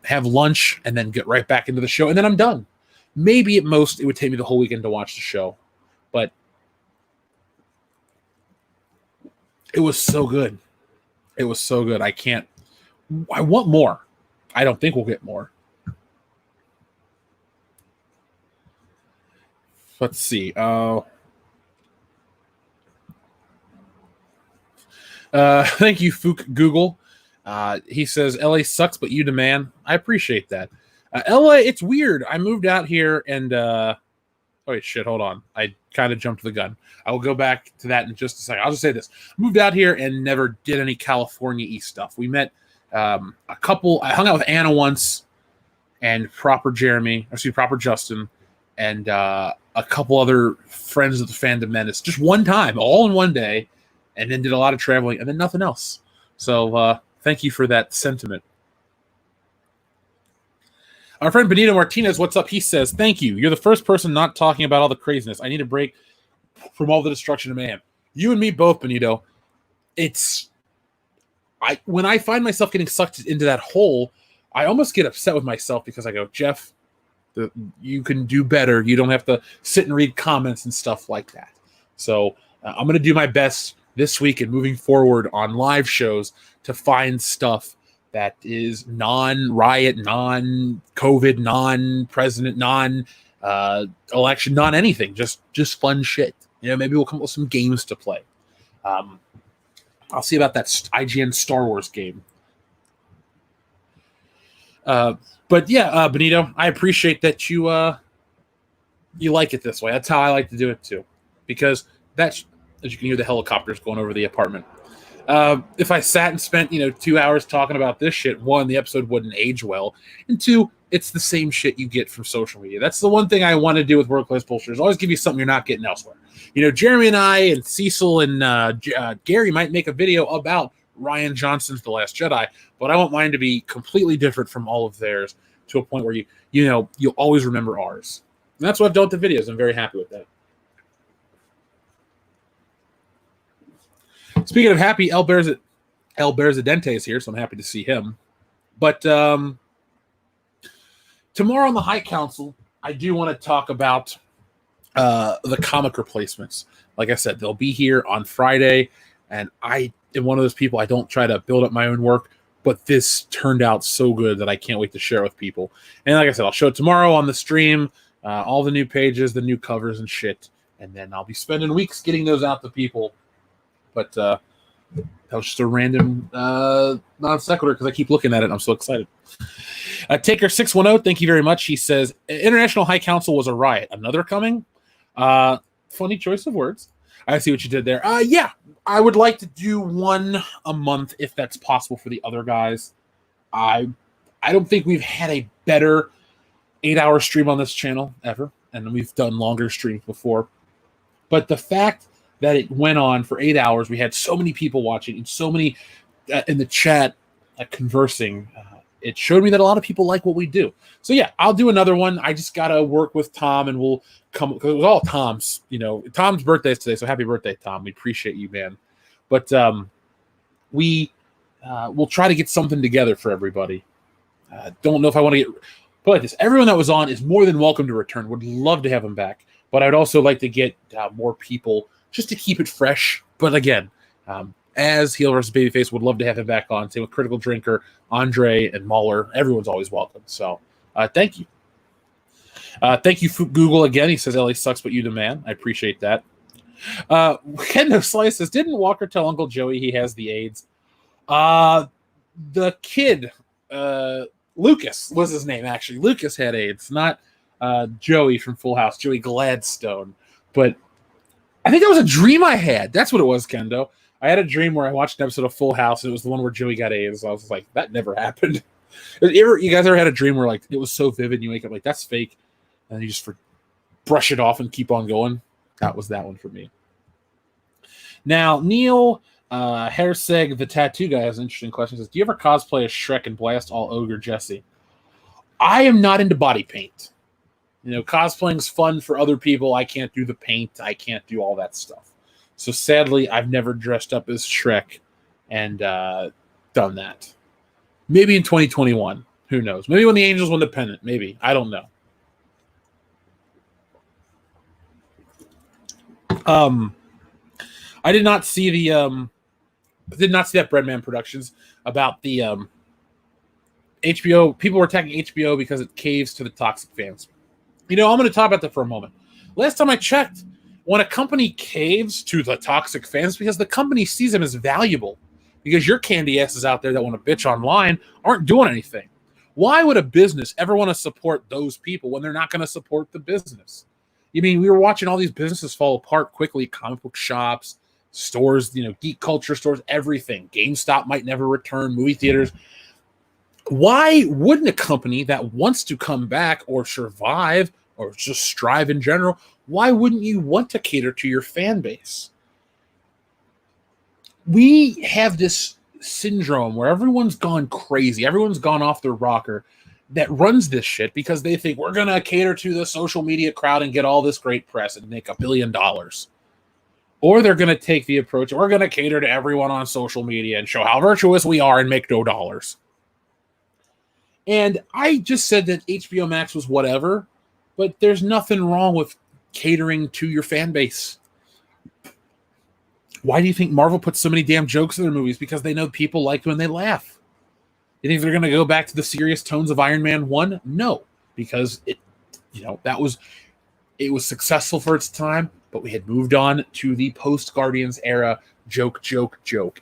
Have lunch and then get right back into the show. And then I'm done. Maybe at most it would take me the whole weekend to watch the show. But it was so good. It was so good. I want more. I don't think we'll get more. Let's see. Thank you, Fook Google. He says, LA sucks, but you demand. I appreciate that. LA, it's weird. I moved out here and hold on. I kind of jumped the gun. I will go back to that in just a second. I'll just say this. Moved out here and never did any California-y stuff. We met I hung out with Anna once and Proper Justin and a couple other friends of the Fandom Menace. Just one time, all in one day, and then did a lot of traveling and then nothing else. So thank you for that sentiment. Our friend Benito Martinez, what's up? He says, thank you. You're the first person not talking about all the craziness. I need a break from all the destruction and mayhem. You and me both, Benito. When I find myself getting sucked into that hole, I almost get upset with myself because I go, Jeff, you can do better. You don't have to sit and read comments and stuff like that. So I'm going to do my best this week and moving forward on live shows to find stuff that is non-riot, non-COVID, non-president, non-election, non-anything. Just fun shit. Maybe we'll come up with some games to play. I'll see about that IGN Star Wars game. But yeah, Benito, I appreciate that you like it this way. That's how I like to do it too. Because as you can hear the helicopters going over the apartment. If I sat and spent 2 hours talking about this shit, 1, the episode wouldn't age well, and 2, it's the same shit you get from social media. That's the one thing I want to do with Workplace Bullshit is always give you something you're not getting elsewhere. Jeremy and I and Cecil and Gary might make a video about Rian Johnson's The Last Jedi, but I want mine to be completely different from all of theirs to a point where you'll always remember ours. And that's what I've done with the videos. I'm very happy with that. Speaking of happy, El Berzadente is here, so I'm happy to see him. But tomorrow on the High Council, I do want to talk about the comic replacements. Like I said, they'll be here on Friday, and I am one of those people, I don't try to build up my own work, but this turned out so good that I can't wait to share it with people. And like I said, I'll show it tomorrow on the stream, all the new pages, the new covers and shit, and then I'll be spending weeks getting those out to people. But that was just a random non sequitur because I keep looking at it and I'm so excited. Taker610, thank you very much. He says, International High Council was a riot. Another coming? Funny choice of words. I see what you did there. Yeah, I would like to do one a month if that's possible for the other guys. I don't think we've had a better 8-hour stream on this channel ever, and we've done longer streams before. But the fact that it went on for 8 hours, we had so many people watching and so many in the chat conversing. It showed me that a lot of people like what we do. So yeah, I'll do another one. I just got to work with Tom and we'll come, because it was all Tom's, Tom's birthday is today. So happy birthday, Tom. We appreciate you, man. But we'll try to get something together for everybody. Don't know if I want to put like this. Everyone that was on is more than welcome to return. Would love to have him back. But I'd also like to get more people just to keep it fresh. But again, as Heel versus Babyface, would love to have him back on. Same with Critical Drinker, Andre, and Mahler. Everyone's always welcome. So thank you. Thank you, Google, again. He says, LA sucks, but you the man. I appreciate that. Kendo Slice says, didn't Walker tell Uncle Joey he has the AIDS? The kid, Lucas was his name, actually. Lucas had AIDS, not Joey from Full House, Joey Gladstone. But I think that was a dream I had. That's what it was, Kendo. I had a dream where I watched an episode of Full House, and it was the one where Joey got AIDS. I was like, that never happened. You guys ever had a dream where like it was so vivid, and you wake up like, that's fake, and you just brush it off and keep on going? That was that one for me. Now, Neil Herseg, the tattoo guy, has an interesting question. He says, do you ever cosplay as Shrek and blast all Ogre Jesse? I am not into body paint. Cosplaying's fun for other people. I can't do the paint. I can't do all that stuff. So sadly, I've never dressed up as Shrek and done that. Maybe in 2021. Who knows? Maybe when the Angels win the pennant. Maybe. I don't know. I did not see that Breadman Productions about the HBO. People were attacking HBO because it caves to the toxic fans. I'm going to talk about that for a moment. Last time I checked, when a company caves to the toxic fans, because the company sees them as valuable, because your candy asses out there that want to bitch online aren't doing anything. Why would a business ever want to support those people when they're not going to support the business? We were watching all these businesses fall apart quickly, comic book shops, stores, geek culture stores, everything. GameStop might never return, movie theaters. Why wouldn't a company that wants to come back or survive or just strive in general, why wouldn't you want to cater to your fan base? We have this syndrome where everyone's gone crazy. Everyone's gone off their rocker that runs this shit because they think we're going to cater to the social media crowd and get all this great press and make $1 billion. Or they're going to take the approach, we're going to cater to everyone on social media and show how virtuous we are and make no dollars. And I just said that HBO Max was whatever, but there's nothing wrong with catering to your fan base. Why do you think Marvel puts so many damn jokes in their movies? Because they know people like when they laugh. You think they're going to go back to the serious tones of Iron Man 1? No, because it was successful for its time, but we had moved on to the post-Guardians era joke.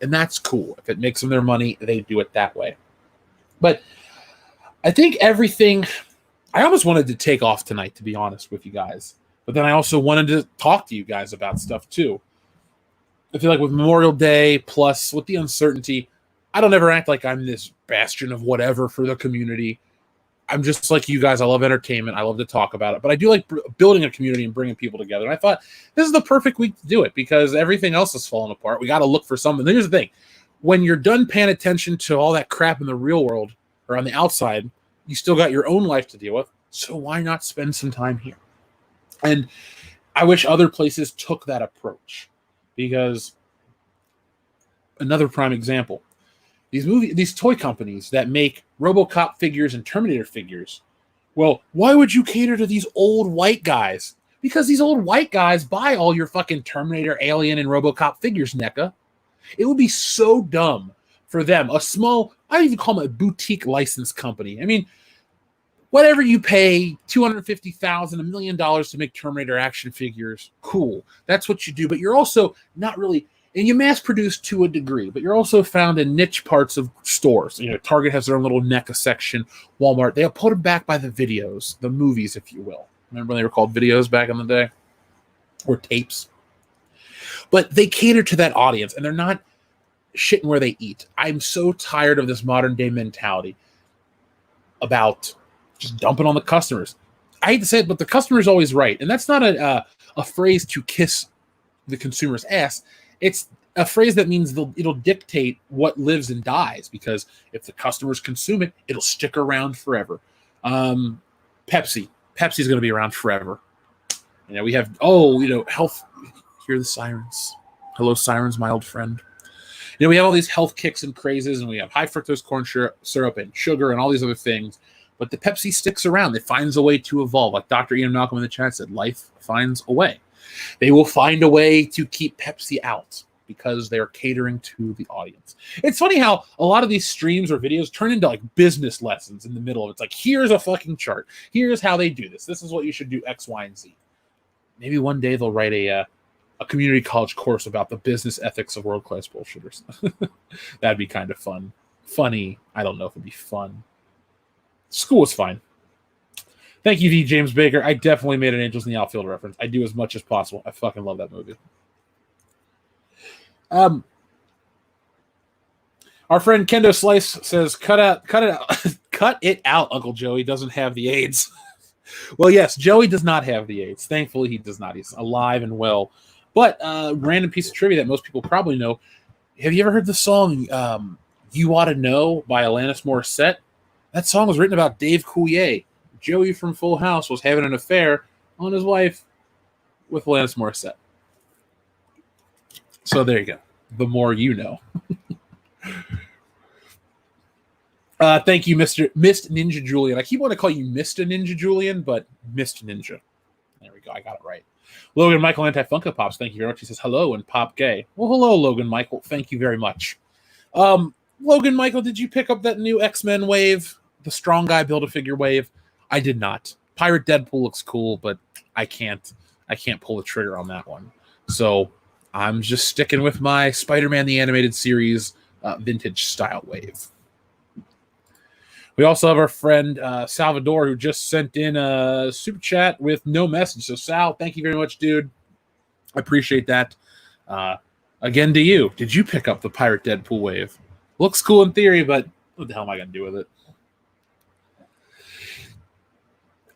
And that's cool. If it makes them their money, they do it that way. But I think I almost wanted to take off tonight, to be honest with you guys. But then I also wanted to talk to you guys about stuff too. I feel like with Memorial Day, plus with the uncertainty, I don't ever act like I'm this bastion of whatever for the community. I'm just like you guys. I love entertainment. I love to talk about it. But I do like building a community and bringing people together. And I thought this is the perfect week to do it because everything else is falling apart. We got to look for something. Here's the thing. When you're done paying attention to all that crap in the real world or on the outside, you still got your own life to deal with. So why not spend some time here? And I wish other places took that approach because another prime example. These toy companies that make RoboCop figures and Terminator figures. Well, why would you cater to these old white guys? Because these old white guys buy all your fucking Terminator, Alien, and RoboCop figures, NECA. It would be so dumb for them. A small, I don't even call them a boutique license company. I mean, whatever you pay, $250,000, $1 million to make Terminator action figures, cool. That's what you do. But you're also not really, and you mass produce to a degree, but you're also found in niche parts of stores. You know, Target has their own little NECA section. Walmart, they'll put them back by the videos, the movies, if you will. Remember when they were called videos back in the day? Or tapes. But they cater to that audience, and they're not shitting where they eat. I'm so tired of this modern day mentality about just dumping on the customers. I hate to say it, but the customer's always right. And that's not a phrase to kiss the consumer's ass. It's a phrase that means it'll dictate what lives and dies, because if the customers consume it, it'll stick around forever. Pepsi's going to be around forever. You know, we have, health. Hear the sirens. Hello, sirens, my old friend. You know, we have all these health kicks and crazes, and we have high fructose corn syrup and sugar and all these other things. But the Pepsi sticks around. It finds a way to evolve. Like Dr. Ian Malcolm in the chat said, life finds a way. They will find a way to keep Pepsi out because they're catering to the audience. It's funny how a lot of these streams or videos turn into like business lessons in the middle of it. It's like, here's a fucking chart. Here's how they do this. This is what you should do, X, Y, and Z. Maybe one day they'll write a community college course about the business ethics of world-class bullshitters. That'd be kind of fun. Funny. I don't know if it'd be fun. School was fine. Thank you, V. James Baker. I definitely made an Angels in the Outfield reference. I do as much as possible. I fucking love that movie. Our friend Kendo Slice says, cut it out. Cut it out, Uncle Joey doesn't have the AIDS. Well, yes, Joey does not have the AIDS. Thankfully, he does not. He's alive and well. But random piece of trivia that most people probably know. Have you ever heard the song You Oughta Know by Alanis Morissette? That song was written about Dave Coulier. Joey from Full House was having an affair on his wife with Alanis Morissette. So there you go. The more you know. Thank you, Mist Ninja Julian. I keep wanting to call you Mr. Ninja Julian, but Mist Ninja. There we go. I got it right. Logan Michael Anti-Funko Pops, thank you very much. He says hello and pop gay. Well, hello, Logan Michael. Thank you very much. Logan Michael, did you pick up that new X-Men wave? The strong guy Build-A-Figure wave? I did not. Pirate Deadpool looks cool, but I can't pull the trigger on that one. So I'm just sticking with my Spider-Man the Animated Series vintage style wave. We also have our friend Salvador, who just sent in a super chat with no message. So Sal, thank you very much, dude. I appreciate that. Again to you. Did you pick up the Pirate Deadpool wave? Looks cool in theory, but what the hell am I going to do with it?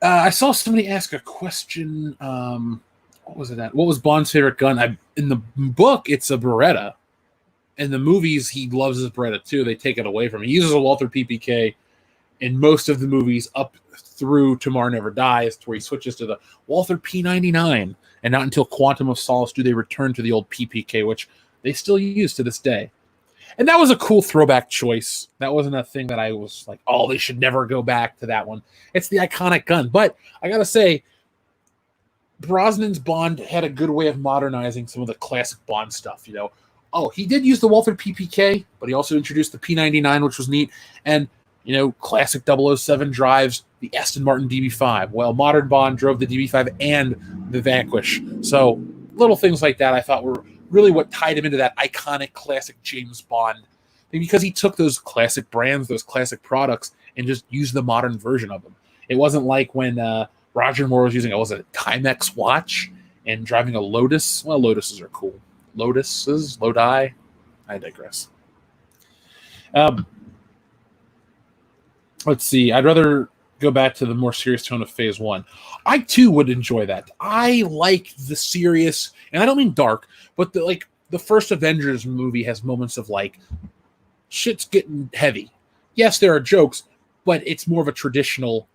I saw somebody ask a question. What was it at? What was Bond's favorite gun? In the book, it's a Beretta. In the movies, he loves his Beretta too. They take it away from him. He uses a Walther PPK in most of the movies up through Tomorrow Never Dies, to where he switches to the Walther P99. And not until Quantum of Solace do they return to the old PPK, which they still use to this day. And that was a cool throwback choice. That wasn't a thing that I was like, oh, they should never go back to that one. It's the iconic gun. But I got to say, Brosnan's Bond had a good way of modernizing some of the classic Bond stuff, you know. Oh, he did use the Walther PPK, but he also introduced the P99, which was neat. And, you know, classic 007 drives the Aston Martin DB5. Well, modern Bond drove the DB5 and the Vanquish. So little things like that I thought were really what tied him into that iconic classic James Bond thing, because he took those classic brands, those classic products, and just used the modern version of them. It wasn't like when Roger Moore was using a Timex watch and driving a Lotus. Well, Lotuses are cool. Lodi. I digress. Let's see. I'd rather go back to the more serious tone of Phase 1. I, too, would enjoy that. I like the serious, and I don't mean dark, but the first Avengers movie has moments of, like, shit's getting heavy. Yes, there are jokes, but it's more of a traditional,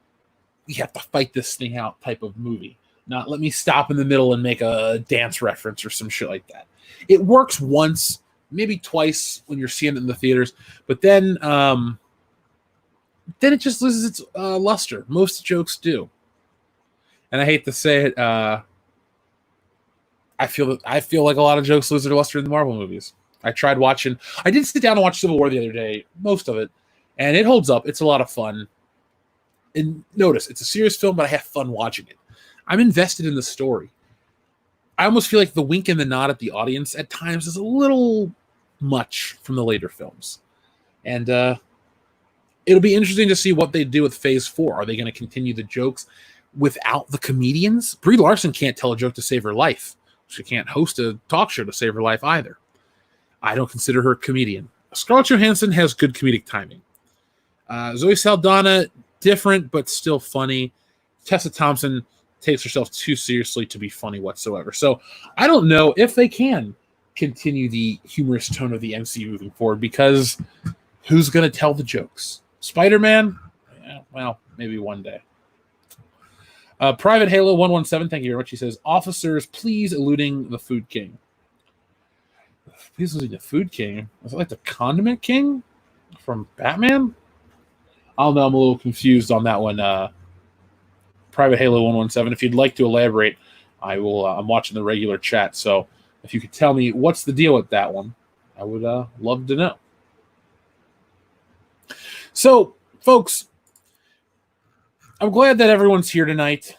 we have to fight this thing out type of movie. Not let me stop in the middle and make a dance reference or some shit like that. It works once, maybe twice when you're seeing it in the theaters, but then it just loses its luster. Most jokes do, and I hate to say it. I feel like a lot of jokes lose their luster in the Marvel movies. I did sit down and watch Civil War the other day, most of it, and it holds up. It's a lot of fun. And notice, it's a serious film, but I have fun watching it. I'm invested in the story. I almost feel like the wink and the nod at the audience at times is a little much from the later films. And it'll be interesting to see what they do with Phase 4. Are they going to continue the jokes without the comedians? Brie Larson can't tell a joke to save her life. She can't host a talk show to save her life either. I don't consider her a comedian. Scarlett Johansson has good comedic timing. Zoe Saldana, different but still funny. Tessa Thompson takes herself too seriously to be funny whatsoever. So I don't know if they can continue the humorous tone of the MCU moving forward, because who's going to tell the jokes? Spider-Man? Yeah, well, maybe one day. Private Halo 117, thank you very much. He says, officers, please eluding the Food King. Please eluding the Food King? Is it like the Condiment King from Batman? I don't know. I'm a little confused on that one. Private Halo 117. If you'd like to elaborate, I will. I'm watching the regular chat, so if you could tell me what's the deal with that one, I would love to know. So, folks, I'm glad that everyone's here tonight.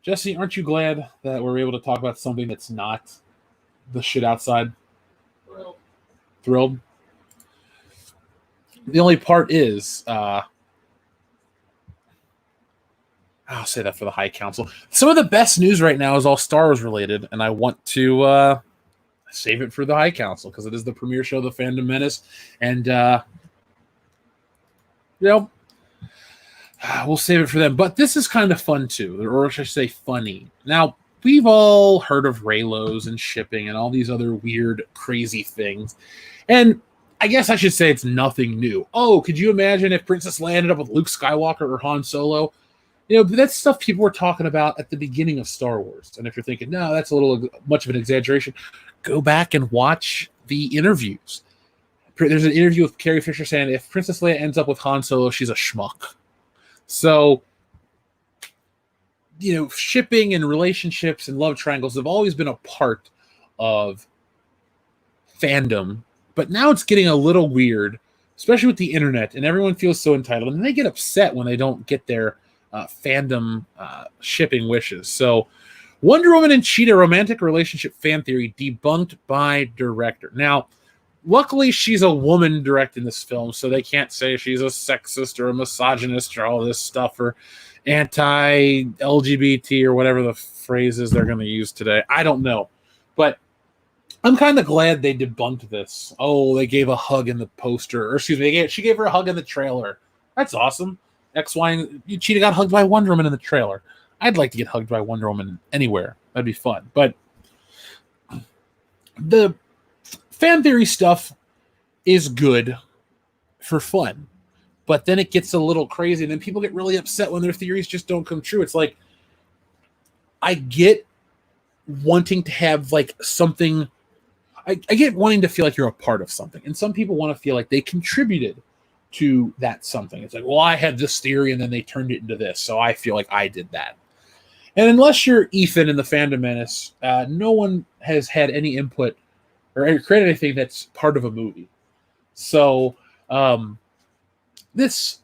Jesse, aren't you glad that we're able to talk about something that's not the shit outside? Thrilled. The only part is, I'll say that for the High Council. Some of the best news right now is all Star Wars related, and I want to save it for the High Council because it is the premiere show of the Fandom Menace, and we'll save it for them. But this is kind of fun too, or should I say funny. Now, we've all heard of Raylos and shipping and all these other weird, crazy things, and I guess I should say it's nothing new. Oh, could you imagine if Princess Leia ended up with Luke Skywalker or Han Solo? That's stuff people were talking about at the beginning of Star Wars. And if you're thinking, no, that's a little much of an exaggeration, go back and watch the interviews. There's an interview with Carrie Fisher saying if Princess Leia ends up with Han Solo, she's a schmuck. So, shipping and relationships and love triangles have always been a part of fandom. But now it's getting a little weird, especially with the internet, and everyone feels so entitled. And they get upset when they don't get their fandom shipping wishes. So Wonder Woman and Cheetah romantic relationship fan theory debunked by director. Now, luckily she's a woman directing this film, so they can't say she's a sexist or a misogynist or all this stuff or anti-LGBT or whatever the phrases they're going to use today. I don't know. But I'm kind of glad they debunked this. Oh, they gave a hug in the poster. Or excuse me, she gave her a hug in the trailer. That's awesome. Cheetah got hugged by Wonder Woman in the trailer. I'd like to get hugged by Wonder Woman anywhere. That'd be fun. But the fan theory stuff is good for fun. But then it gets a little crazy, and then people get really upset when their theories just don't come true. It's like, I get wanting to have like something. I get wanting to feel like you're a part of something. And some people want to feel like they contributed to that something. It's like, well, I had this theory and then they turned it into this, so I feel like I did that. And unless you're Ethan in the Fandom Menace, no one has had any input or created anything that's part of a movie. So this,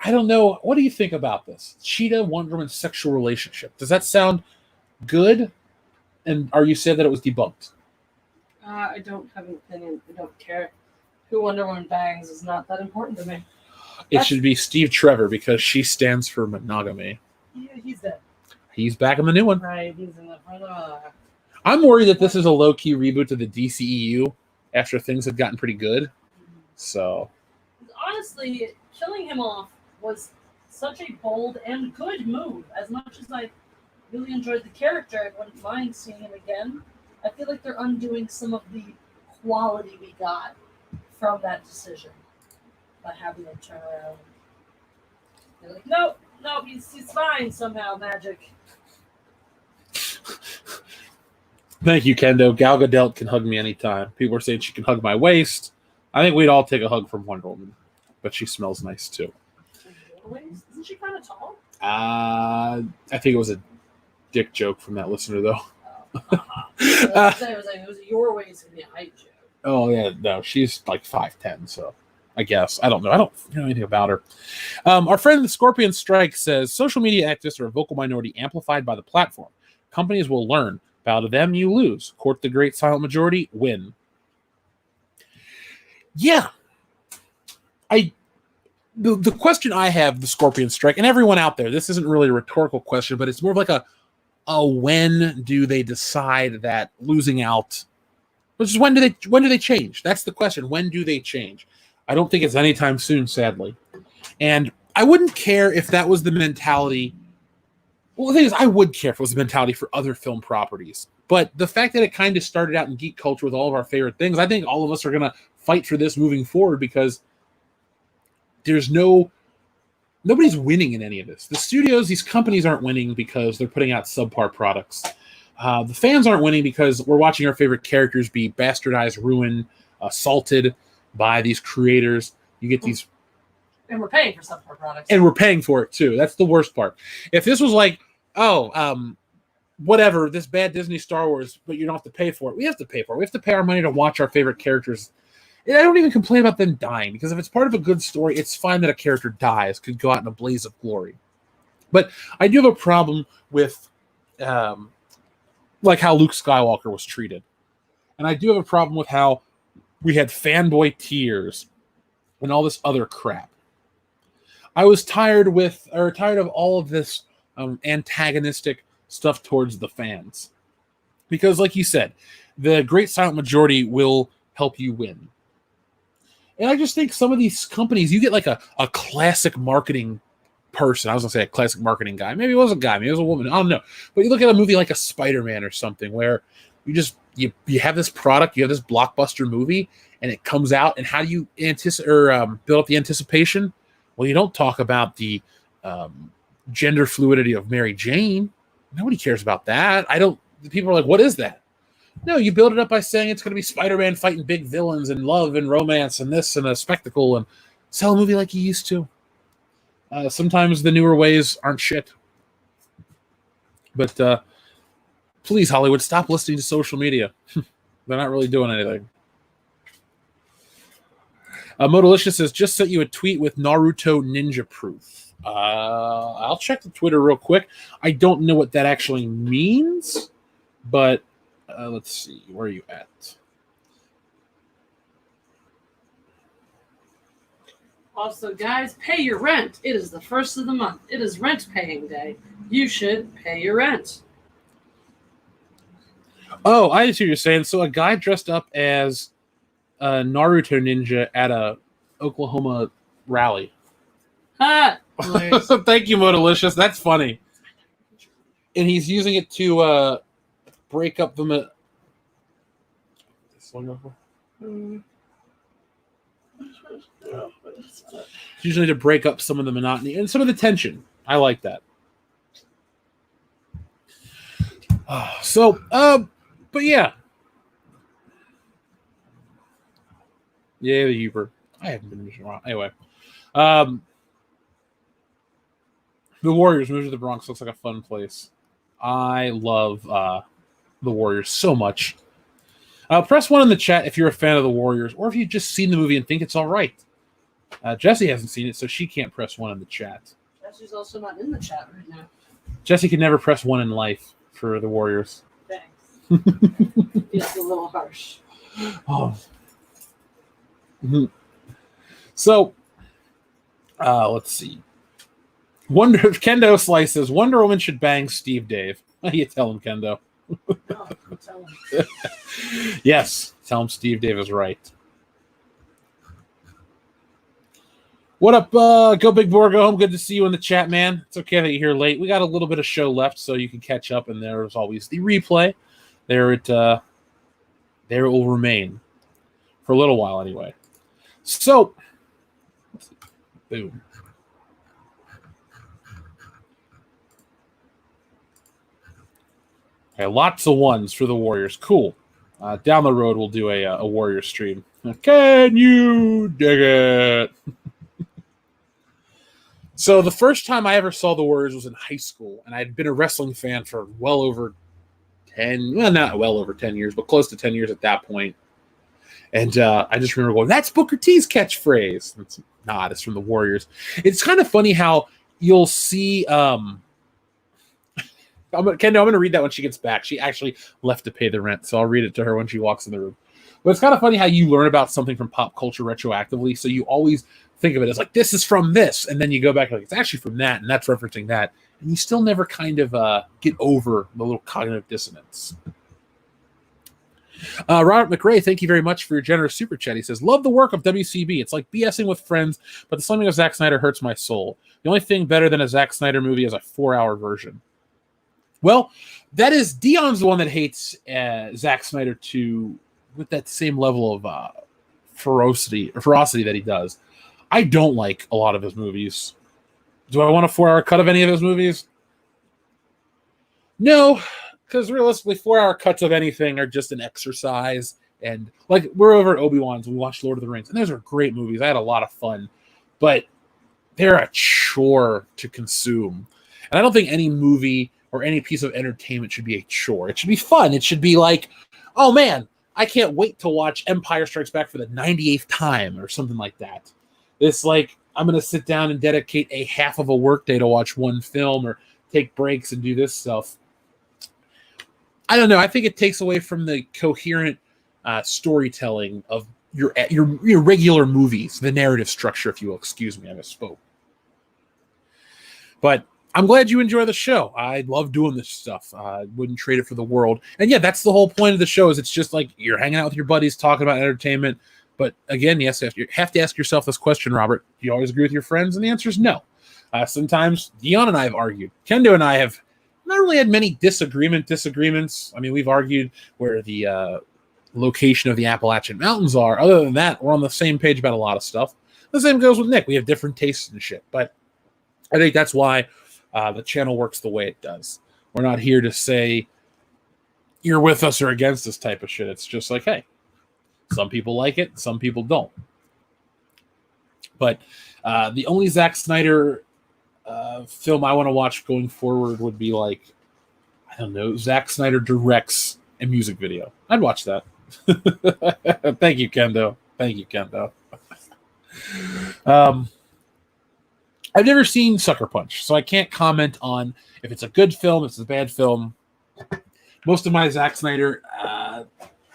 I don't know. What do you think about this? Cheetah, Wonder Woman sexual relationship. Does that sound good? And are you saying that it was debunked? I don't have an opinion. I don't care. Who Wonder Woman bangs is not that important to me. It should be Steve Trevor because she stands for monogamy. Yeah, he's dead. He's back in the new one. Right, he's in the front. I'm worried that this is a low-key reboot to the DCEU after things had gotten pretty good. So, honestly, killing him off was such a bold and good move. As much as I really enjoyed the character, I wouldn't mind seeing him again. I feel like they're undoing some of the quality we got from that decision by having him turn around. They're like, nope, he's fine somehow, magic. Thank you, Kendo. Gal Gadot can hug me anytime. People are saying she can hug my waist. I think we'd all take a hug from Wonder Woman, but she smells nice too. Isn't she kind of tall? I think it was a dick joke from that listener, though. It was your waist and the height joke. Oh yeah, no, she's like 5'10", so I guess I don't know. I don't know anything about her. Our friend the Scorpion Strike says social media activists are a vocal minority amplified by the platform. Companies will learn. Bow to them, you lose. Court the great silent majority, win. Yeah, the question I have, the Scorpion Strike, and everyone out there, this isn't really a rhetorical question, but it's more of like a when do they decide that losing out? Which is when do they change? That's the question. When do they change? I don't think it's anytime soon, sadly. And I wouldn't care if that was the mentality. Well, the thing is, I would care if it was the mentality for other film properties. But the fact that it kind of started out in geek culture with all of our favorite things, I think all of us are going to fight for this moving forward because nobody's winning in any of this. The studios, these companies aren't winning because they're putting out subpar products. The fans aren't winning because we're watching our favorite characters be bastardized, ruined, assaulted by these creators. You get these... And we're paying for subpar products. And we're paying for it, too. That's the worst part. If this was like, whatever, this bad Disney Star Wars, but you don't have to pay for it. We have to pay for it. We have to pay our money to watch our favorite characters. And I don't even complain about them dying, because if it's part of a good story, it's fine that a character dies, could go out in a blaze of glory. But I do have a problem with... like how Luke Skywalker was treated. And I do have a problem with how we had fanboy tears and all this other crap. I was tired of all of this antagonistic stuff towards the fans. Because like you said, the great silent majority will help you win. And I just think some of these companies, you get like a classic marketing person. I was gonna say a classic marketing guy. Maybe it was a guy, maybe it was a woman. I don't know. But you look at a movie like a Spider-Man or something where you have this product, you have this blockbuster movie, and it comes out, and how do you build up the anticipation? Well, you don't talk about the gender fluidity of Mary Jane. Nobody cares about that. People are like, what is that? No, you build it up by saying it's going to be Spider-Man fighting big villains and love and romance and this and a spectacle, and sell a movie like you used to. Sometimes the newer ways aren't shit. But please, Hollywood, stop listening to social media. They're not really doing anything. Modalicious says, just sent you a tweet with Naruto ninja proof. I'll check the Twitter real quick. I don't know what that actually means, but let's see. Where are you at? Also, guys, pay your rent. It is the first of the month. It is rent paying day. You should pay your rent. Oh, I see what you're saying. So a guy dressed up as a Naruto ninja at a Oklahoma rally. Ha! Thank you, Modalicious. That's funny. And he's using it to break up the... usually to break up some of the monotony and some of the tension. I like that. But yeah. Yeah, the Uber. I haven't been moving around. Anyway. The Warriors moved to the Bronx. Looks like a fun place. I love the Warriors so much. Press 1 in the chat if you're a fan of the Warriors, or if you've just seen the movie and think it's all right. Jessie hasn't seen it, so she can't press 1 in the chat. Jessie's also not in the chat right now. Jessie could never press 1 in life for the Warriors. Thanks. It's a little harsh. Oh. Mm-hmm. So, let's see. Kendo slices. Wonder Woman should bang Steve Dave. You tell him, Kendo. Oh, tell him. Yes, tell him Steve Dave is right. What up, Go Big Boar, go home. Good to see you in the chat, man. It's okay that you're here late. We got a little bit of show left, so you can catch up, and there's always the replay. There it will remain for a little while anyway. So, boom. Okay, lots of ones for the Warriors. Cool. Down the road, we'll do a Warrior stream. Can you dig it? So the first time I ever saw the Warriors was in high school, and I'd been a wrestling fan for well over 10, well, not well over 10 years, but close to 10 years at that point. And I just remember going, that's Booker T's catchphrase. It's not, it's from the Warriors. It's kind of funny how you'll see... Kendall, I'm going to read that when she gets back. She actually left to pay the rent, so I'll read it to her when she walks in the room. But it's kind of funny how you learn about something from pop culture retroactively, so you always think of it as like, this is from this, and then you go back and like, it's actually from that, and that's referencing that, and you still never kind of get over the little cognitive dissonance. Robert McRae, thank you very much for your generous super chat. He says, love the work of WCB. It's like BSing with friends, but the slamming of Zack Snyder hurts my soul. The only thing better than a Zack Snyder movie is a 4-hour version. Well, that is Dion's the one that hates Zack Snyder with that same level of ferocity that he does. I don't like a lot of his movies. Do I want a 4-hour cut of any of his movies? No, because realistically, 4-hour cuts of anything are just an exercise. And like we're over at Obi-Wan's, we watched Lord of the Rings, and those are great movies. I had a lot of fun, but they're a chore to consume. And I don't think any movie or any piece of entertainment should be a chore. It should be fun. It should be like, oh man, I can't wait to watch Empire Strikes Back for the 98th time or something like that. It's like, I'm going to sit down and dedicate a half of a workday to watch one film or take breaks and do this stuff. I don't know. I think it takes away from the coherent storytelling of your regular movies, the narrative structure, if you will. Excuse me, I misspoke. But I'm glad you enjoy the show. I love doing this stuff. I wouldn't trade it for the world. And yeah, that's the whole point of the show is it's just like you're hanging out with your buddies, talking about entertainment. But again, yes, you have to ask yourself this question, Robert. Do you always agree with your friends? And the answer is no. Sometimes Dion and I have argued. Kendo and I have not really had many disagreements. I mean, we've argued where the location of the Appalachian Mountains are. Other than that, we're on the same page about a lot of stuff. The same goes with Nick. We have different tastes and shit. But I think that's why the channel works the way it does. We're not here to say you're with us or against this type of shit. It's just like, hey, some people like it, some people don't. But the only Zack Snyder film I want to watch going forward would be like, I don't know, Zack Snyder directs a music video. I'd watch that. Thank you, Kendo. I've never seen Sucker Punch, so I can't comment on if it's a good film, if it's a bad film. Most of my Zack Snyder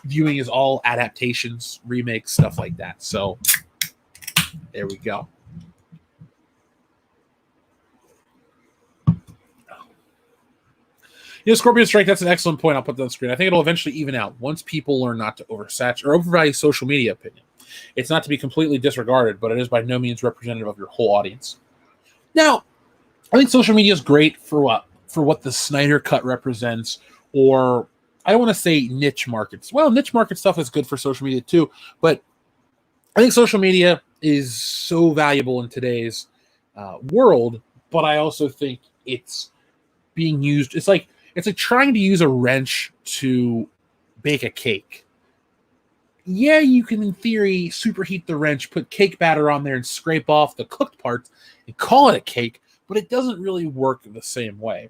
viewing is all adaptations, remakes, stuff like that. So there we go. Scorpion Strike, that's an excellent point. I'll put that on the screen. I think it'll eventually even out once people learn not to oversaturate or overvalue social media opinion. It's not to be completely disregarded, but it is by no means representative of your whole audience. Now, I think social media is great for what the Snyder Cut represents, or I don't want to say niche markets. Well, niche market stuff is good for social media too, but I think social media is so valuable in today's world, but I also think it's being used. It's like trying to use a wrench to bake a cake. Yeah, you can, in theory, superheat the wrench, put cake batter on there, and scrape off the cooked parts and call it a cake, but it doesn't really work the same way.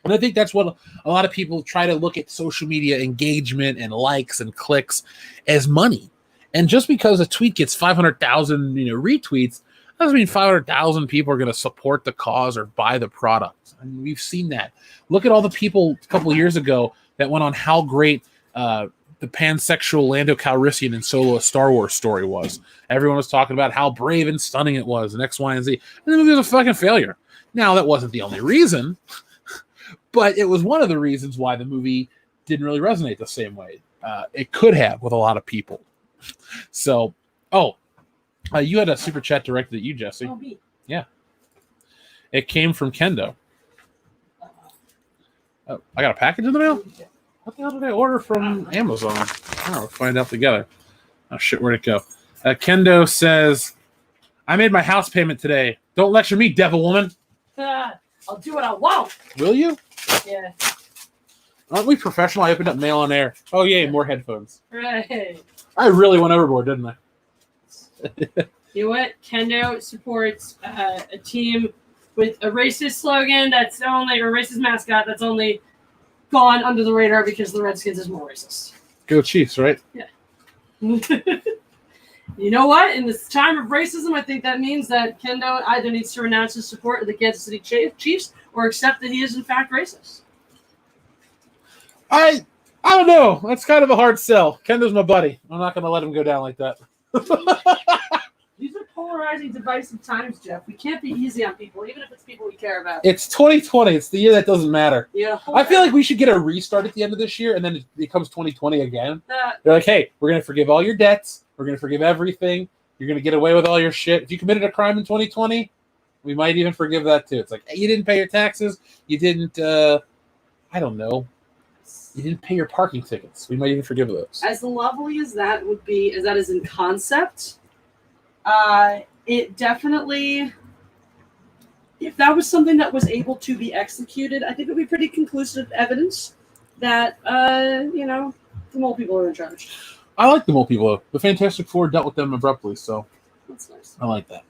And I think that's what a lot of people try to look at social media engagement and likes and clicks as money. And just because a tweet gets 500,000 retweets doesn't mean 500,000 people are going to support the cause or buy the product. I mean, we've seen that. Look at all the people a couple of years ago that went on how great the pansexual Lando Calrissian in Solo: A Star Wars Story was. Everyone was talking about how brave and stunning it was, and X, Y, and Z. And the movie was a fucking failure. Now, that wasn't the only reason, but it was one of the reasons why the movie didn't really resonate the same way. It could have with a lot of people. So, you had a super chat directed at you, Jesse. Oh, me. Yeah. It came from Kendo. Oh, I got a package in the mail? What the hell did I order from Amazon? We'll find out together. Oh, shit, where'd it go? Kendo says, I made my house payment today. Don't lecture me, devil woman. I'll do what I want. Will you? Yeah. Aren't we professional? I opened up mail on air. Oh, yay, more headphones. Right. I really went overboard, didn't I? You know what? Kendo supports a team with a racist slogan that's only, or racist mascot that's only gone under the radar because the Redskins is more racist. Go Chiefs, right? Yeah. You know what? In this time of racism, I think that means that Kendo either needs to renounce his support of the Kansas City Chiefs or accept that he is in fact racist. I don't know. That's kind of a hard sell. Kendo's my buddy. I'm not going to let him go down like that. These are polarizing, divisive times, Jeff. We can't be easy on people, even if it's people we care about. It's 2020. It's the year that doesn't matter. Yeah. I feel like we should get a restart at the end of this year, and then it becomes 2020 again. They're like, hey, we're going to forgive all your debts. We're going to forgive everything. You're going to get away with all your shit. If you committed a crime in 2020, we might even forgive that too. It's like, hey, you didn't pay your taxes. You didn't, I don't know. You didn't pay your parking tickets. We might even forgive those. As lovely as that would be, as that is in concept, it definitely, if that was something that was able to be executed, I think it would be pretty conclusive evidence that, the mole people are in charge. I like the mole people. The Fantastic Four dealt with them abruptly, so that's nice. I like that.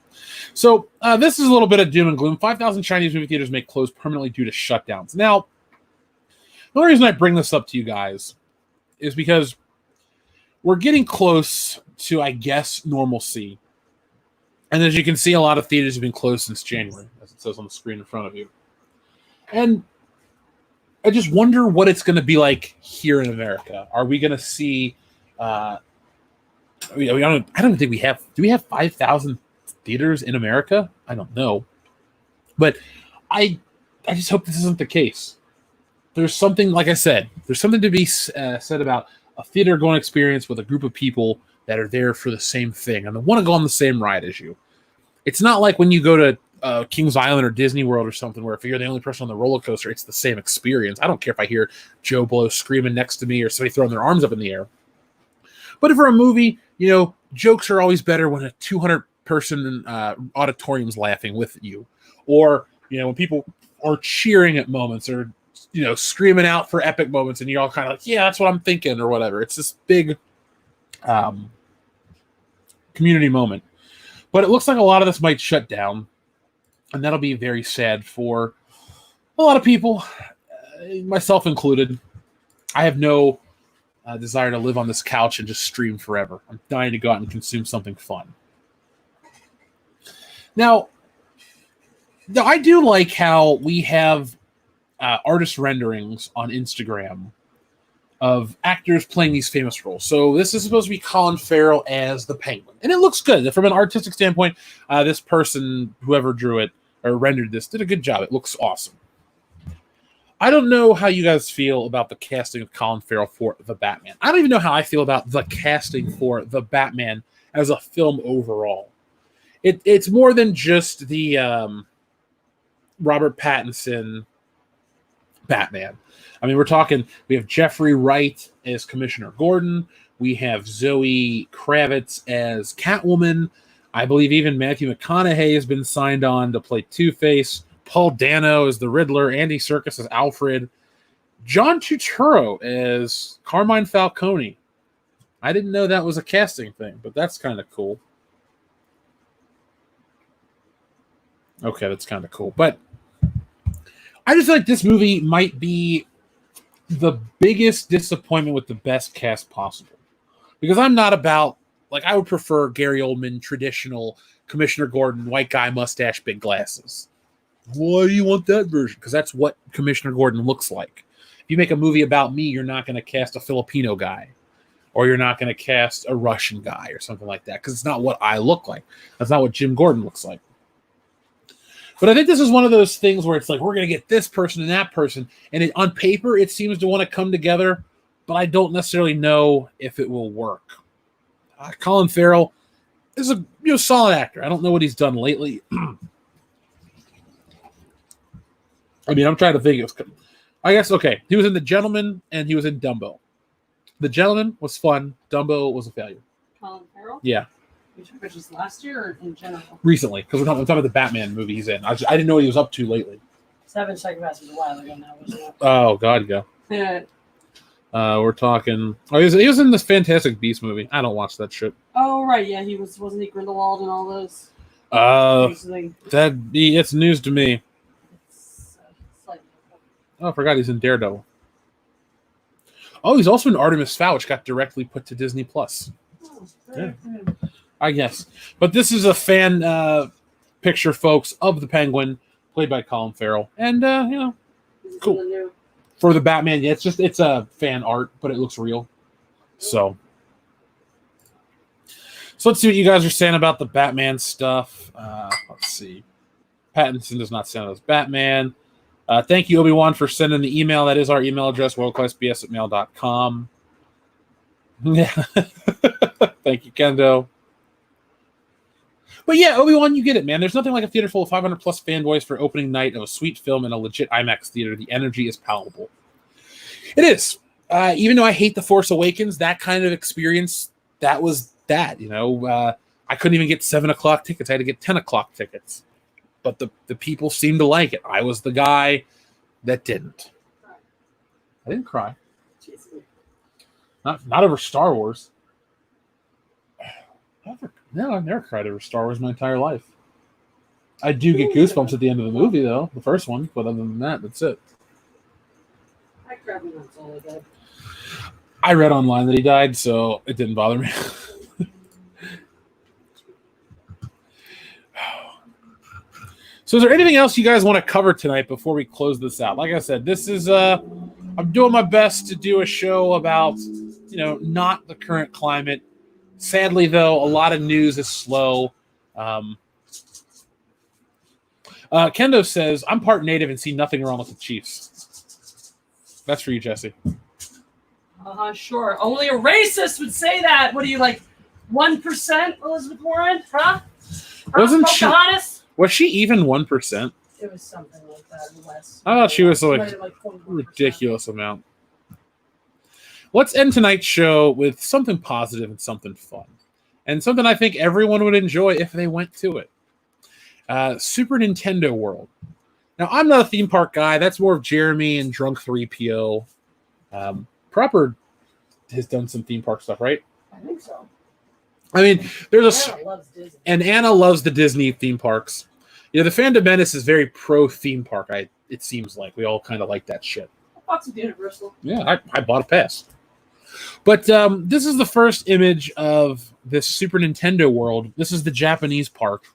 So this is a little bit of doom and gloom. 5,000 Chinese movie theaters may close permanently due to shutdowns. Now, the only reason I bring this up to you guys is because we're getting close to, I guess, normalcy. And as you can see, a lot of theaters have been closed since January, as it says on the screen in front of you. And I just wonder what it's going to be like here in America. Are we going to see... I don't think we have... Do we have 5,000 theaters in America? I don't know. But I just hope this isn't the case. There's something, like I said, there's something to be said about a theater-going experience with a group of people that are there for the same thing and they want to go on the same ride as you. It's not like when you go to Kings Island or Disney World or something where if you're the only person on the roller coaster, it's the same experience. I don't care if I hear Joe Blow screaming next to me or somebody throwing their arms up in the air. But for a movie, jokes are always better when a 200-person auditorium's laughing with you. Or, when people are cheering at moments or screaming out for epic moments, and you're all kind of like, yeah, that's what I'm thinking, or whatever. It's this big community moment. But it looks like a lot of this might shut down, and that'll be very sad for a lot of people, myself included. I have no desire to live on this couch and just stream forever. I'm dying to go out and consume something fun. Now, I do like how we have artist renderings on Instagram of actors playing these famous roles. So this is supposed to be Colin Farrell as the Penguin. And it looks good. From an artistic standpoint, this person, whoever drew it or rendered this, did a good job. It looks awesome. I don't know how you guys feel about the casting of Colin Farrell for The Batman. I don't even know how I feel about the casting for The Batman as a film overall. It's more than just the Robert Pattinson Batman. I mean, we have Jeffrey Wright as Commissioner Gordon. We have Zoe Kravitz as Catwoman. I believe even Matthew McConaughey has been signed on to play Two-Face. Paul Dano as the Riddler. Andy Serkis as Alfred. John Turturro as Carmine Falcone. I didn't know that was a casting thing, but that's kind of cool. Okay, that's kind of cool. But I just feel like this movie might be the biggest disappointment with the best cast possible. Because I'm not about, I would prefer Gary Oldman, traditional Commissioner Gordon, white guy, mustache, big glasses. Why do you want that version? Because that's what Commissioner Gordon looks like. If you make a movie about me, you're not going to cast a Filipino guy. Or you're not going to cast a Russian guy or something like that. Because it's not what I look like. That's not what Jim Gordon looks like. But I think this is one of those things where it's like, we're going to get this person and that person. And on paper, it seems to want to come together. But I don't necessarily know if it will work. Colin Farrell is a solid actor. I don't know what he's done lately. I mean, I'm trying to think. I guess, okay. He was in The Gentleman and he was in Dumbo. The Gentleman was fun. Dumbo was a failure. Colin Farrell? Yeah. Which is last year or in general? Recently, because I'm talking about the Batman movie he's in. I didn't know what he was up to lately. Seven Psychopaths was a while ago now, wasn't it? Oh, God, yeah. Yeah. We're talking. Oh, he was in this Fantastic Beast movie. I don't watch that shit. Oh right, yeah, wasn't he Grindelwald and all those? It's news to me. It's like, Oh, I forgot he's in Daredevil. Oh, he's also in Artemis Fowl, which got directly put to Disney Plus. Yeah. I guess. But this is a fan picture, folks, of the Penguin, played by Colin Farrell, and cool for the Batman. Yeah, it's a fan art, but it looks real. So let's see what you guys are saying about the Batman stuff. Let's see. Pattinson does not sound as Batman. Thank you, Obi-Wan, for sending the email. That is our email address, worldclassbs@mail.com. Yeah. Thank you, Kendo. But yeah, Obi-Wan, you get it, man. There's nothing like a theater full of 500 plus fanboys for opening night of a sweet film in a legit IMAX theater. The energy is palpable. It is. Even though I hate The Force Awakens, that kind of experience, that was that. I couldn't even get 7 o'clock tickets. I had to get 10 o'clock tickets. But the people seemed to like it. I was the guy that didn't. I didn't cry. Not over Star Wars. I've never cried over Star Wars my entire life. I do get goosebumps at the end of the movie, though, the first one. But other than that, that's it. I cried when Han Solo died. I read online that he died, so it didn't bother me. So is there anything else you guys want to cover tonight before we close this out? Like I said, this is I'm doing my best to do a show about, not the current climate. Sadly, though, a lot of news is slow. Kendo says, I'm part native and see nothing wrong with the Chiefs. That's for you, Jesse. Sure. Only a racist would say that. What are you, like, 1%, Elizabeth Warren? Huh? Wasn't she? Pocahontas? Was she even 1%? It was something like that, less. I thought she was like 21%. ridiculous amount. Let's end tonight's show with something positive and something fun. And something I think everyone would enjoy if they went to it. Super Nintendo World. Now, I'm not a theme park guy. That's more of Jeremy and Drunk 3PO. Proper has done some theme park stuff, right? I think so. I mean, there's Anna loves Disney. And Anna loves the Disney theme parks. The Fandom Menace is very pro theme park. It seems like we all kind of like that shit. Fox with Universal. Yeah, I bought a pass. But this is the first image of this Super Nintendo World. This is the Japanese park.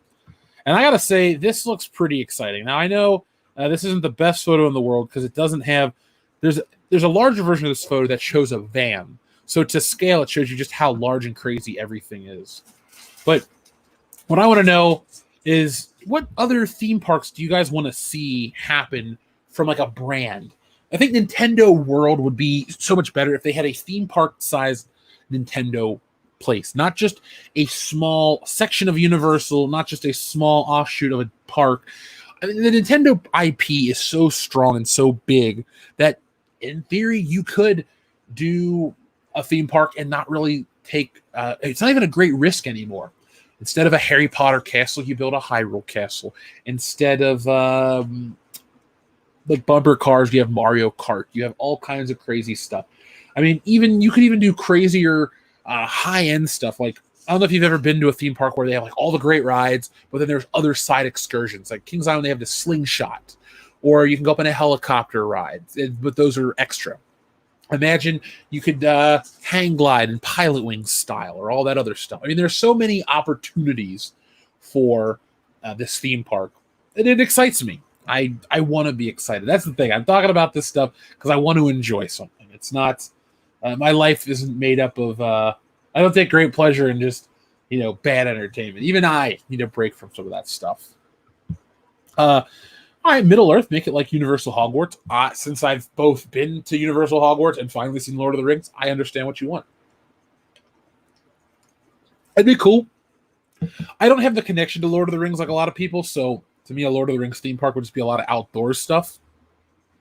And I got to say, this looks pretty exciting. Now, I know this isn't the best photo in the world because it doesn't have... There's a larger version of this photo that shows a van. So to scale, it shows you just how large and crazy everything is. But what I want to know is, what other theme parks do you guys want to see happen from like a brand? I think Nintendo World would be so much better if they had a theme park-sized Nintendo place, not just a small section of Universal, not just a small offshoot of a park. I mean, the Nintendo IP is so strong and so big that, in theory, you could do a theme park and not really take... it's not even a great risk anymore. Instead of a Harry Potter castle, you build a Hyrule castle. Instead of... like bumper cars, you have Mario Kart. You have all kinds of crazy stuff. I mean, you could even do crazier high-end stuff. Like, I don't know if you've ever been to a theme park where they have like all the great rides, but then there's other side excursions. Like Kings Island, they have the slingshot, or you can go up on a helicopter ride, but those are extra. Imagine you could hang glide and pilot wings style, or all that other stuff. I mean, there's so many opportunities for this theme park, and it excites me. I want to be excited. That's the thing. I'm talking about this stuff because I want to enjoy something. It's not my life isn't made up of. I don't take great pleasure in just bad entertainment. Even I need a break from some of that stuff. All right, Middle Earth, make it like Universal Hogwarts. Since I've both been to Universal Hogwarts and finally seen Lord of the Rings, I understand what you want. It'd be cool. I don't have the connection to Lord of the Rings like a lot of people, so to me, a Lord of the Rings theme park would just be a lot of outdoor stuff,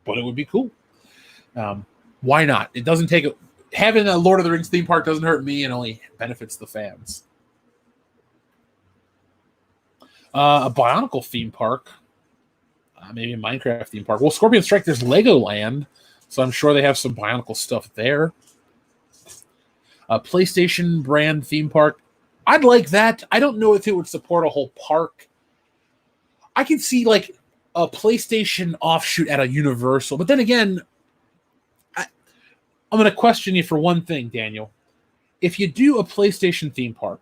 but it would be cool. Why not? It doesn't take having a Lord of the Rings theme park doesn't hurt me and only benefits the fans. A Bionicle theme park, maybe a Minecraft theme park. Well, Scorpion Strike, there's Legoland. So I'm sure they have some Bionicle stuff there. A PlayStation brand theme park. I'd like that. I don't know if it would support a whole park. I could see like a PlayStation offshoot at a Universal. But then again, I'm going to question you for one thing, Daniel. If you do a PlayStation theme park,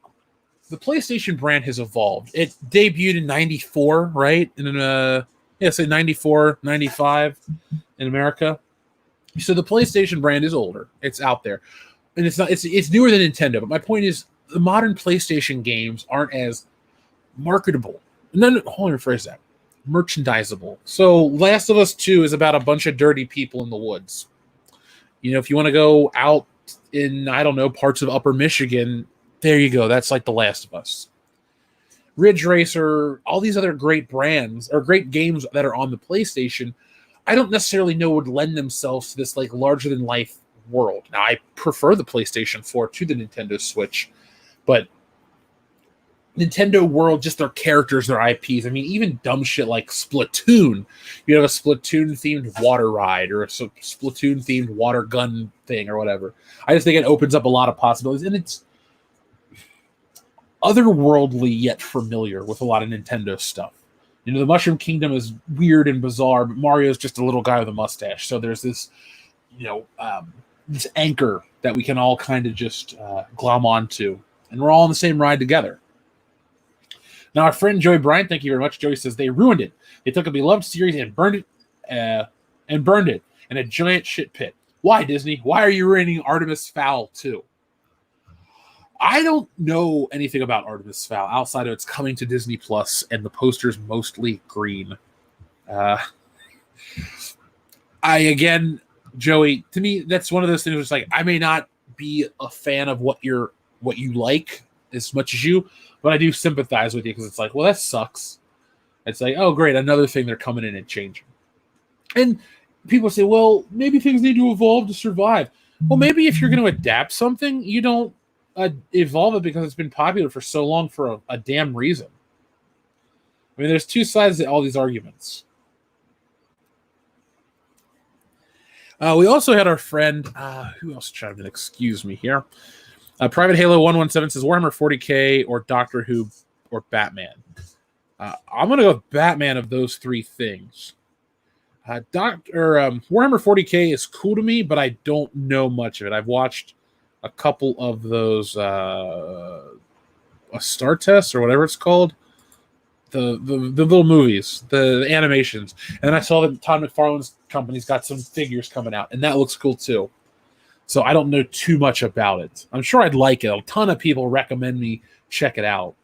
the PlayStation brand has evolved. It debuted in 94, right? Say 94, 95 in America. So the PlayStation brand is older. It's out there. And it's newer than Nintendo. But my point is the modern PlayStation games aren't as marketable. Hold on, rephrase that. Merchandisable. So Last of Us 2 is about a bunch of dirty people in the woods. If you want to go out in, I don't know, parts of Upper Michigan, there you go. That's like The Last of Us. Ridge Racer, all these other great brands or great games that are on the PlayStation, I don't necessarily know would lend themselves to this like larger than life world. Now, I prefer the PlayStation 4 to the Nintendo Switch, but Nintendo World, just their characters, their IPs. I mean, even dumb shit like Splatoon. You have a Splatoon-themed water ride or a Splatoon-themed water gun thing or whatever. I just think it opens up a lot of possibilities, and it's otherworldly yet familiar with a lot of Nintendo stuff. The Mushroom Kingdom is weird and bizarre, but Mario's just a little guy with a mustache. So there's this, this anchor that we can all kind of just glom onto, and we're all on the same ride together. Now, our friend Joey Bryant, thank you very much. Joey says they ruined it. They took a beloved series and burned it in a giant shit pit. Why, Disney? Why are you ruining Artemis Fowl too? I don't know anything about Artemis Fowl outside of it's coming to Disney Plus and the poster's mostly green. Joey, to me, that's one of those things where it's like, I may not be a fan of what you like as much as you, but I do sympathize with you because it's like, well, that sucks. It's like, oh, great, another thing they're coming in and changing. And people say, well, maybe things need to evolve to survive. Well, maybe if you're going to adapt something, you don't evolve it because it's been popular for so long for a damn reason. I mean, there's two sides to all these arguments. We also had our friend, who else chimed in? Excuse me here. Private Halo 117 says Warhammer 40K or Doctor Who or Batman. I'm going to go with Batman of those three things. Warhammer 40K is cool to me, but I don't know much of it. I've watched a couple of those a Star Test or whatever it's called. The little movies, the animations. And then I saw that Todd McFarlane's company's got some figures coming out, and that looks cool too. So I don't know too much about it. I'm sure I'd like it. A ton of people recommend me check it out.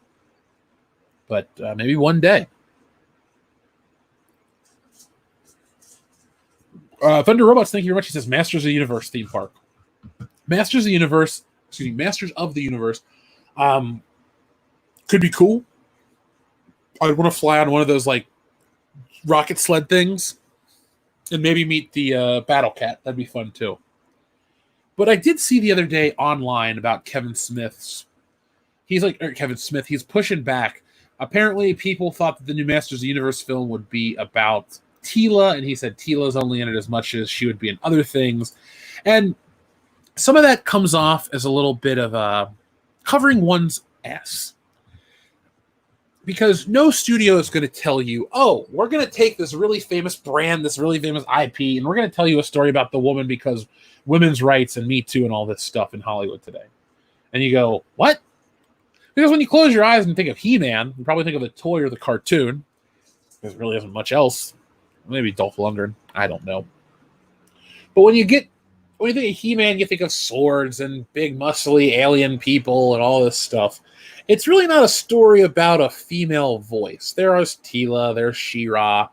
But maybe one day. Thunder Robots, thank you very much. He says Masters of the Universe theme park. Masters of the Universe could be cool. I'd want to fly on one of those like rocket sled things and maybe meet the Battle Cat. That'd be fun too. But I did see the other day online about Kevin Smith. He's pushing back. Apparently, people thought that the new Masters of the Universe film would be about Teela, and he said Teela's only in it as much as she would be in other things. And some of that comes off as a little bit of covering one's ass. Because no studio is going to tell you, oh, we're going to take this really famous brand, this really famous IP, and we're going to tell you a story about the woman because women's rights and Me Too and all this stuff in Hollywood today. And you go, what? Because when you close your eyes and think of He-Man, you probably think of the toy or the cartoon. There really isn't much else. Maybe Dolph Lundgren. I don't know. But when you think of He-Man, you think of swords and big, muscly alien people and all this stuff. It's really not a story about a female voice. There's Teela, there's She-Ra,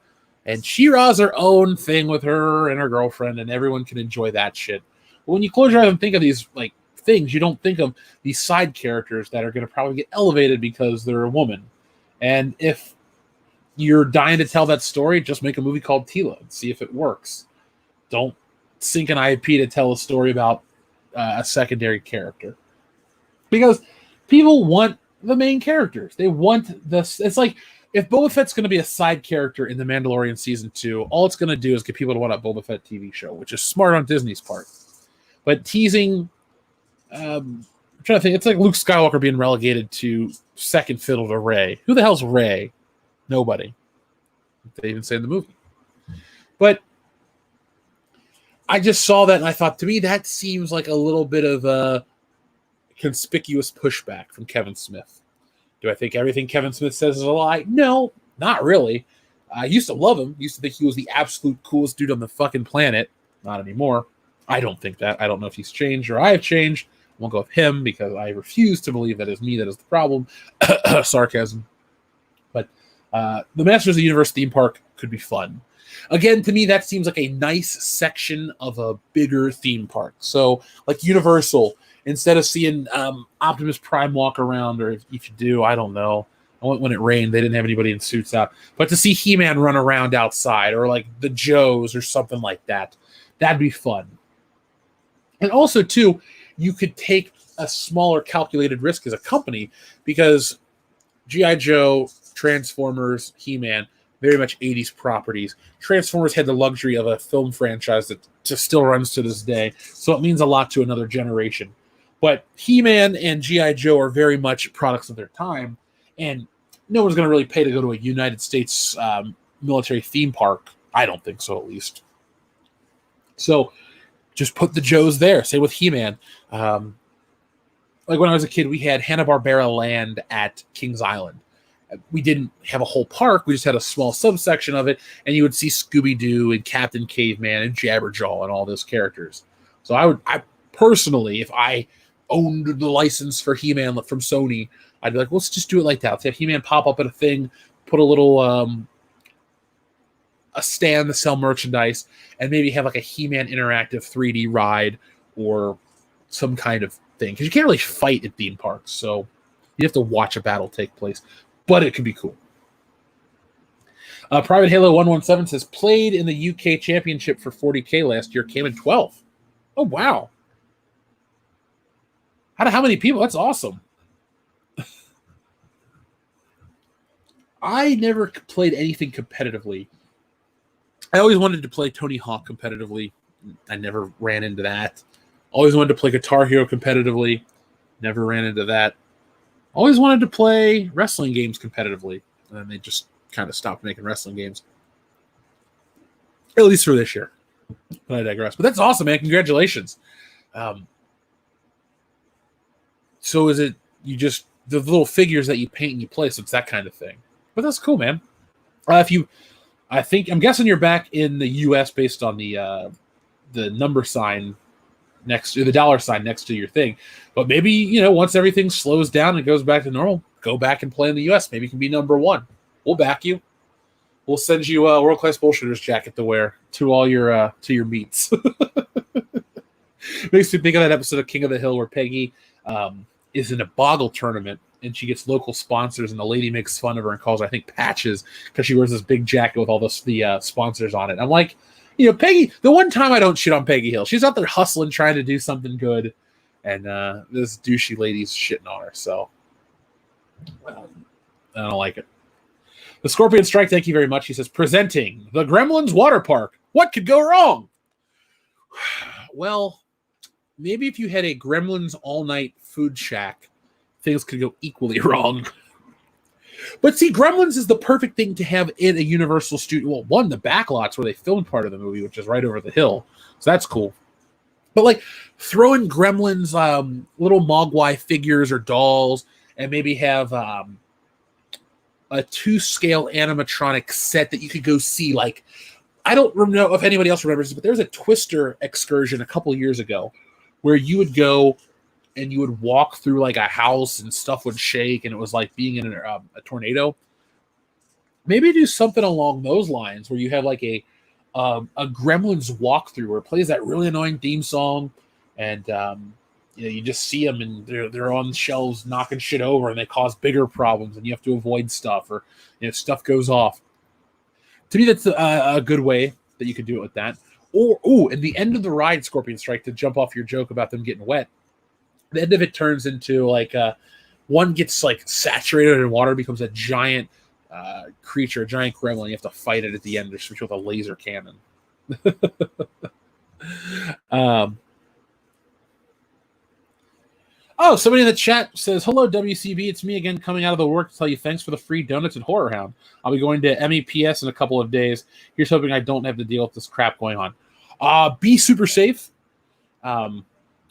and She-Ra's her own thing with her and her girlfriend, and everyone can enjoy that shit. But when you close your eyes and think of these like things, you don't think of these side characters that are going to probably get elevated because they're a woman. And if you're dying to tell that story, just make a movie called Teela and see if it works. Don't sink an IP to tell a story about a secondary character. Because people want the main characters. They want this. It's like if Boba Fett's going to be a side character in The Mandalorian Season 2, all it's going to do is get people to want a Boba Fett TV show, which is smart on Disney's part. But teasing, I'm trying to think, it's like Luke Skywalker being relegated to second fiddle to Rey. Who the hell's Rey? Nobody. They even say in the movie. But I just saw that and I thought, to me, that seems like a little bit of a conspicuous pushback from Kevin Smith. Do I think everything Kevin Smith says is a lie? No, not really. I used to love him. Used to think he was the absolute coolest dude on the fucking planet. Not anymore. I don't think that. I don't know if he's changed or I have changed. I won't go with him because I refuse to believe that is me that is the problem. Sarcasm. But the Masters of the Universe theme park could be fun. Again, to me, that seems like a nice section of a bigger theme park. So, like Universal, instead of seeing Optimus Prime walk around, or if you do, I don't know. I went when it rained. They didn't have anybody in suits out. But to see He-Man run around outside, or like the Joes or something like that, that'd be fun. And also, too, you could take a smaller calculated risk as a company because G.I. Joe, Transformers, He-Man, very much 80s properties. Transformers had the luxury of a film franchise that just still runs to this day, so it means a lot to another generation. But He-Man and G.I. Joe are very much products of their time, and no one's going to really pay to go to a United States military theme park. I don't think so, at least. So just put the Joes there. Same with He-Man. Like when I was a kid, we had Hanna-Barbera Land at Kings Island. We didn't have a whole park. We just had a small subsection of it, and you would see Scooby-Doo and Captain Caveman and Jabberjaw and all those characters. So I personally, if I owned the license for He-Man from Sony, I'd be like, let's just do it like that. Let's have He-Man pop up at a thing, put a little a stand to sell merchandise, and maybe have like a He-Man interactive 3D ride or some kind of thing. Because you can't really fight at theme parks, so you have to watch a battle take place. But it could be cool. Private Halo 117 says, played in the UK Championship for 40K last year, came in 12th. Oh, wow. How many people? That's awesome. I never played anything competitively. I always wanted to play Tony Hawk competitively. I never ran into that. Always wanted to play Guitar Hero competitively. Never ran into that. Always wanted to play wrestling games competitively. And then they just kind of stopped making wrestling games. At least for this year. But I digress. But that's awesome, man. Congratulations. So is it you just the little figures that you paint and you play, so it's that kind of thing. But that's cool, man. I'm guessing you're back in the US based on the number sign next to the dollar sign next to your thing. But maybe, once everything slows down and goes back to normal, go back and play in the US. Maybe you can be number one. We'll back you. We'll send you a World Class Bullshitters jacket to wear to all your meets. Makes me think of that episode of King of the Hill where Peggy is in a boggle tournament and she gets local sponsors and the lady makes fun of her and calls her, I think, Patches, because she wears this big jacket with all the sponsors on it. I'm like, Peggy, the one time I don't shit on Peggy Hill, she's out there hustling, trying to do something good, and this douchey lady's shitting on her, so I don't like it. The Scorpion Strike, thank you very much. He says, presenting the Gremlins Water Park. What could go wrong? Well, maybe if you had a Gremlins all-night food shack, things could go equally wrong. But see, Gremlins is the perfect thing to have in a Universal studio. Well, one, the backlots where they filmed part of the movie, which is right over the hill. So that's cool. But like throw in Gremlins, little Mogwai figures or dolls, and maybe have a 2-scale animatronic set that you could go see. Like, I don't know if anybody else remembers this, but there was a Twister excursion a couple years ago where you would go and you would walk through like a house and stuff would shake and it was like being in a tornado. Maybe do something along those lines where you have like a Gremlins walkthrough where it plays that really annoying theme song and you just see them and they're on shelves knocking shit over and they cause bigger problems and you have to avoid stuff or stuff goes off. To me, that's a good way that you could do it with that. Or, at the end of the ride, Scorpion Strike, to jump off your joke about them getting wet, the end of it turns into like one gets like saturated in water, becomes a giant creature, a giant gremlin. You have to fight it at the end, just with a laser cannon. Somebody in the chat says, "Hello, WCB. It's me again, coming out of the work to tell you thanks for the free donuts at Horror Hound. I'll be going to MEPS in a couple of days. Here's hoping I don't have to deal with this crap going on. Be super safe. Let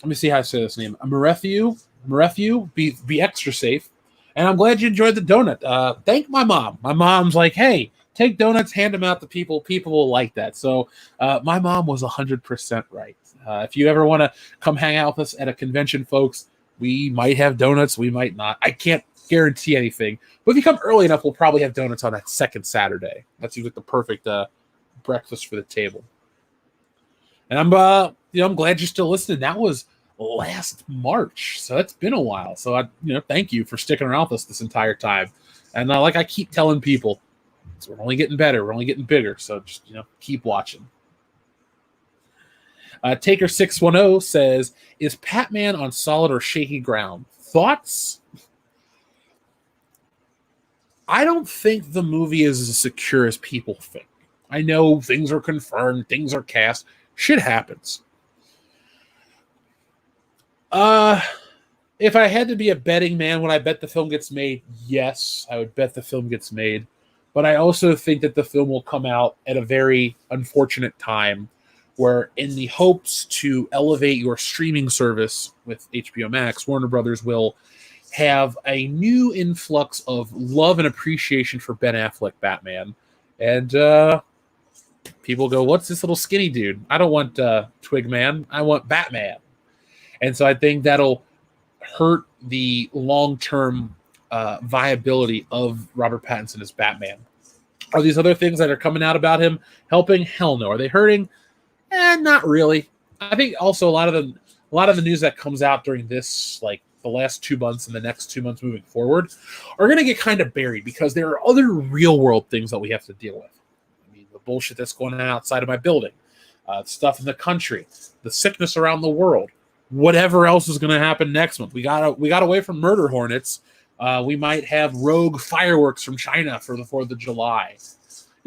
me see how I say this name. Marethu, be extra safe. And I'm glad you enjoyed the donut. Thank my mom. My mom's like, hey, take donuts, hand them out to people. People will like that. So my mom was 100% right. If you ever want to come hang out with us at a convention, folks, we might have donuts. We might not. I can't guarantee anything. But if you come early enough, we'll probably have donuts on that second Saturday. That seems like the perfect breakfast for the table. And I'm glad you're still listening. That was last March, so it's been a while. So thank you for sticking around with us this entire time. And like I keep telling people, we're only getting better. We're only getting bigger. So just keep watching. Taker610 says, "Is Pat-Man on solid or shaky ground? Thoughts?" I don't think the movie is as secure as people think. I know things are confirmed, things are cast, shit happens. If I had to be a betting man, would I bet the film gets made? Yes, I would bet the film gets made. But I also think that the film will come out at a very unfortunate time, where in the hopes to elevate your streaming service with HBO Max, Warner Brothers will have a new influx of love and appreciation for Ben Affleck Batman. And people go, what's this little skinny dude? I don't want Twigman. I want Batman. And so I think that'll hurt the long-term viability of Robert Pattinson as Batman. Are these other things that are coming out about him helping? Hell no. Are they hurting? Not really. I think also a lot of the news that comes out during this, like the last 2 months and the next 2 months moving forward, are going to get kind of buried because there are other real world things that we have to deal with. I mean, the bullshit that's going on outside of my building, stuff in the country, the sickness around the world, whatever else is going to happen next month. We got away from murder hornets. We might have rogue fireworks from China for the 4th of July.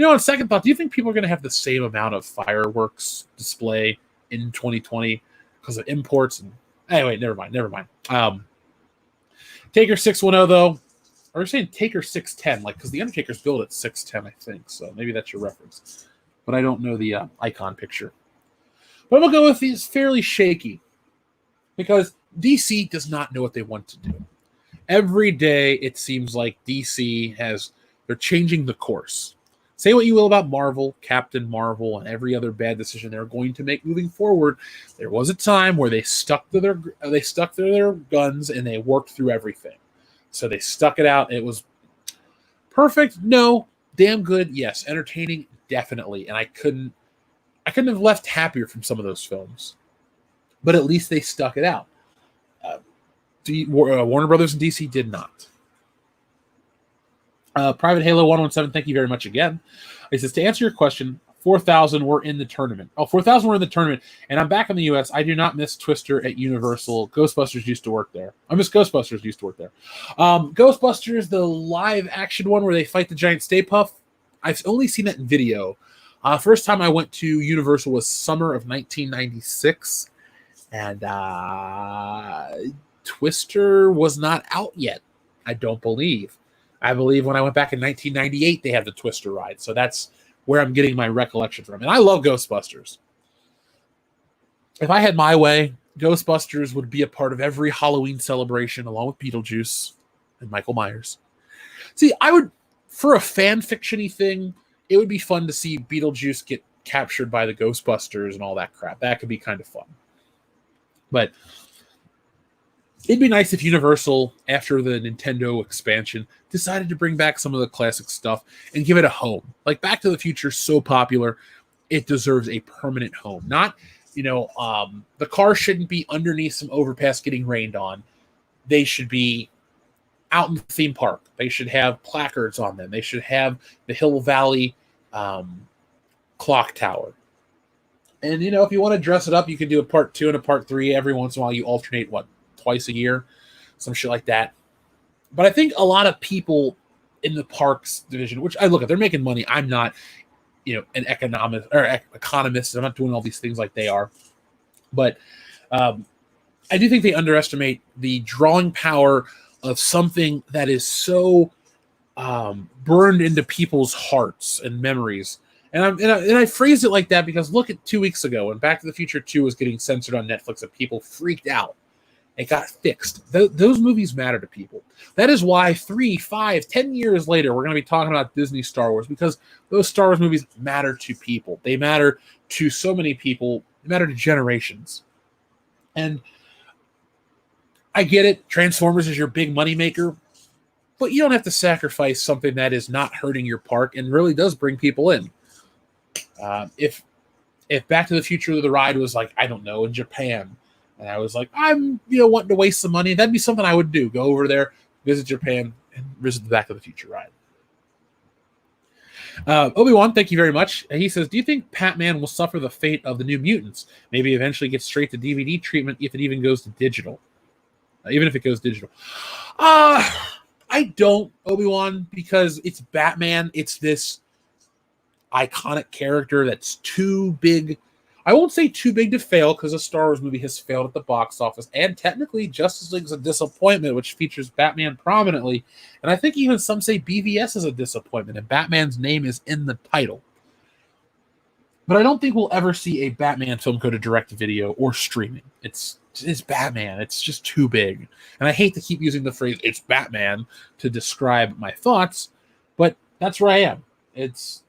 On second thought, do you think people are going to have the same amount of fireworks display in 2020 because of imports? And anyway, never mind. Taker610 though, or you're saying Taker610, like because the Undertaker's built at 610, I think. So maybe that's your reference, but I don't know the icon picture. But I'm gonna go with these fairly shaky because DC does not know what they want to do. Every day it seems like DC they're changing the course. Say what you will about Marvel, Captain Marvel, and every other bad decision they're going to make moving forward. There was a time where they stuck to their guns and they worked through everything. So they stuck it out. It was perfect. No. Damn good. Yes. Entertaining. Definitely. And I couldn't have left happier from some of those films. But at least they stuck it out. Warner Brothers and DC did not. Private Halo 117, thank you very much again. He says, to answer your question, 4,000 were in the tournament. 4,000 were in the tournament, and I'm back in the U.S. I do not miss Twister at Universal. Ghostbusters used to work there. Ghostbusters, the live action one where they fight the giant Stay Puft, I've only seen that in video. First time I went to Universal was summer of 1996, and Twister was not out yet, I don't believe. I believe when I went back in 1998, they had the Twister ride. So that's where I'm getting my recollection from. And I love Ghostbusters. If I had my way, Ghostbusters would be a part of every Halloween celebration along with Beetlejuice and Michael Myers. See, for a fan fiction-y thing, it would be fun to see Beetlejuice get captured by the Ghostbusters and all that crap. That could be kind of fun. But it'd be nice if Universal, after the Nintendo expansion, decided to bring back some of the classic stuff and give it a home. Like Back to the Future is so popular, it deserves a permanent home. Not, the car shouldn't be underneath some overpass getting rained on. They should be out in the theme park. They should have placards on them. They should have the Hill Valley clock tower. And, if you want to dress it up, you can do a part 2 and a part 3. Every once in a while, you alternate, twice a year? Some shit like that. But I think a lot of people in the parks division, which I look at, they're making money. I'm not, an economist. I'm not doing all these things like they are, but I do think they underestimate the drawing power of something that is so burned into people's hearts and memories. And I phrased it like that because look at 2 weeks ago when Back to the Future 2 was getting censored on Netflix and people freaked out. It got fixed. Those movies matter to people. That is why 3, 5, 10 years later, we're going to be talking about Disney Star Wars, because those Star Wars movies matter to people. They matter to so many people. They matter to generations. And I get it. Transformers is your big moneymaker, but you don't have to sacrifice something that is not hurting your park and really does bring people in. If Back to the Future the ride was like, I don't know, in Japan, and I was like, I'm wanting to waste some money, that'd be something I would do. Go over there, visit Japan, and visit the Back to the Future ride. Obi-Wan, thank you very much. He says, do you think Pat-Man will suffer the fate of the New Mutants? Maybe eventually get straight to DVD treatment if it even goes to digital. Even if it goes digital. I don't, Obi-Wan, because it's Batman. It's this iconic character that's too big. I won't say too big to fail, because a Star Wars movie has failed at the box office, and technically Justice League is a disappointment, which features Batman prominently, and I think even some say BVS is a disappointment, and Batman's name is in the title. But I don't think we'll ever see a Batman film go to direct-to-video or streaming. It's Batman. It's just too big. And I hate to keep using the phrase, it's Batman, to describe my thoughts, but that's where I am. It's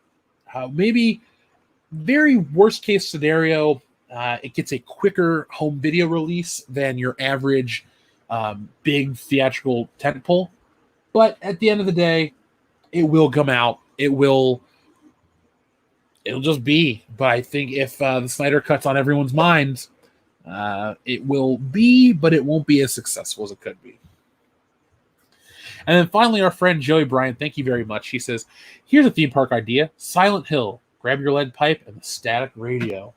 maybe very worst case scenario, it gets a quicker home video release than your average big theatrical tentpole. But at the end of the day, it will come out. It'll just be. But I think if the Snyder Cut's on everyone's minds, it will be, but it won't be as successful as it could be. And then finally, our friend Joey Bryant, thank you very much. He says, here's a theme park idea, Silent Hill. Grab your lead pipe and the static radio.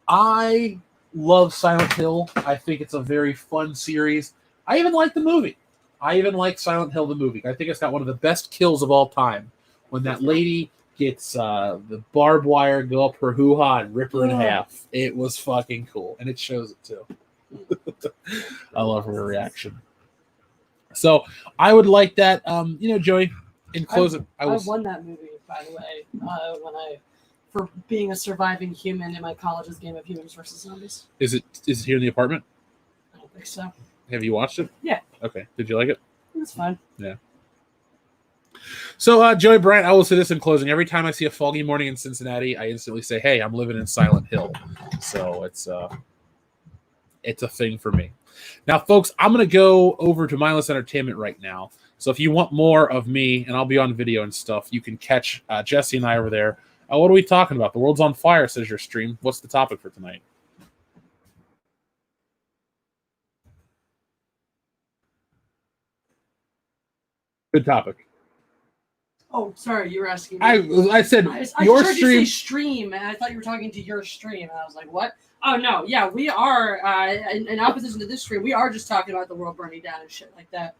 I love Silent Hill. I think it's a very fun series. I even like the movie. I even like Silent Hill, the movie. I think it's got one of the best kills of all time. When that lady gets the barbed wire go up her hoo-ha and rip her in half. It was fucking cool. And it shows it too. I love her reaction. So I would like that. Joey, in closing, I won that movie, by the way, for being a surviving human in my college's game of Humans versus Zombies. Is it here in the apartment? I don't think so. Have you watched it? Yeah. Okay. Did you like it? It's fine. Yeah. So, Joey Bryant, I will say this in closing. Every time I see a foggy morning in Cincinnati, I instantly say, hey, I'm living in Silent Hill. So it's a thing for me. Now, folks, I'm going to go over to Mindless Entertainment right now. So if you want more of me, and I'll be on video and stuff, you can catch Jesse and I over there. What are we talking about? The world's on fire, says your stream. What's the topic for tonight? Good topic. Oh, sorry, you were asking me. I said I your heard stream. You say stream, and I thought you were talking to your stream, and I was like, what? Oh, no, yeah, we are, in opposition to this stream, we are just talking about the world burning down and shit like that.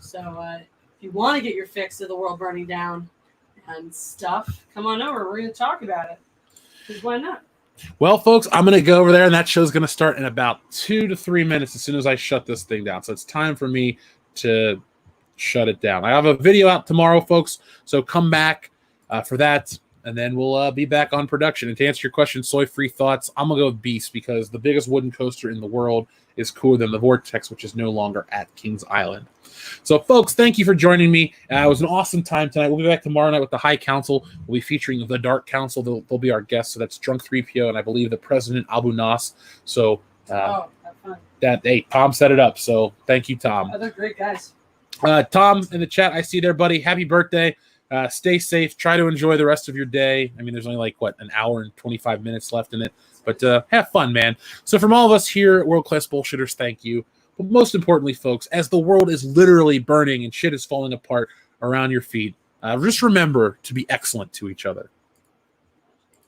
So, if you want to get your fix of the world burning down and stuff, come on over. We're going to talk about it. Because why not? Well, folks, I'm going to go over there, and that show's going to start in about 2 to 3 minutes as soon as I shut this thing down. So it's time for me to shut it down. I have a video out tomorrow, folks, so come back for that, and then we'll be back on production. And to answer your question, soy-free thoughts, I'm going to go with Beast because the biggest wooden coaster in the world is cooler than the Vortex, which is no longer at Kings Island. So, folks, thank you for joining me. It was an awesome time tonight. We'll be back tomorrow night with the High Council. We'll be featuring the Dark Council. They'll be our guests. So that's Drunk 3PO and I believe the President Abu Nas. So, have fun. Hey, Tom set it up. So, thank you, Tom. Oh, they're great guys. Tom in the chat, I see you there, buddy. Happy birthday. Stay safe. Try to enjoy the rest of your day. I mean, there's only an hour and 25 minutes left in it. But have fun, man. So from all of us here at World Class Bullshitters, thank you. But most importantly, folks, as the world is literally burning and shit is falling apart around your feet, just remember to be excellent to each other.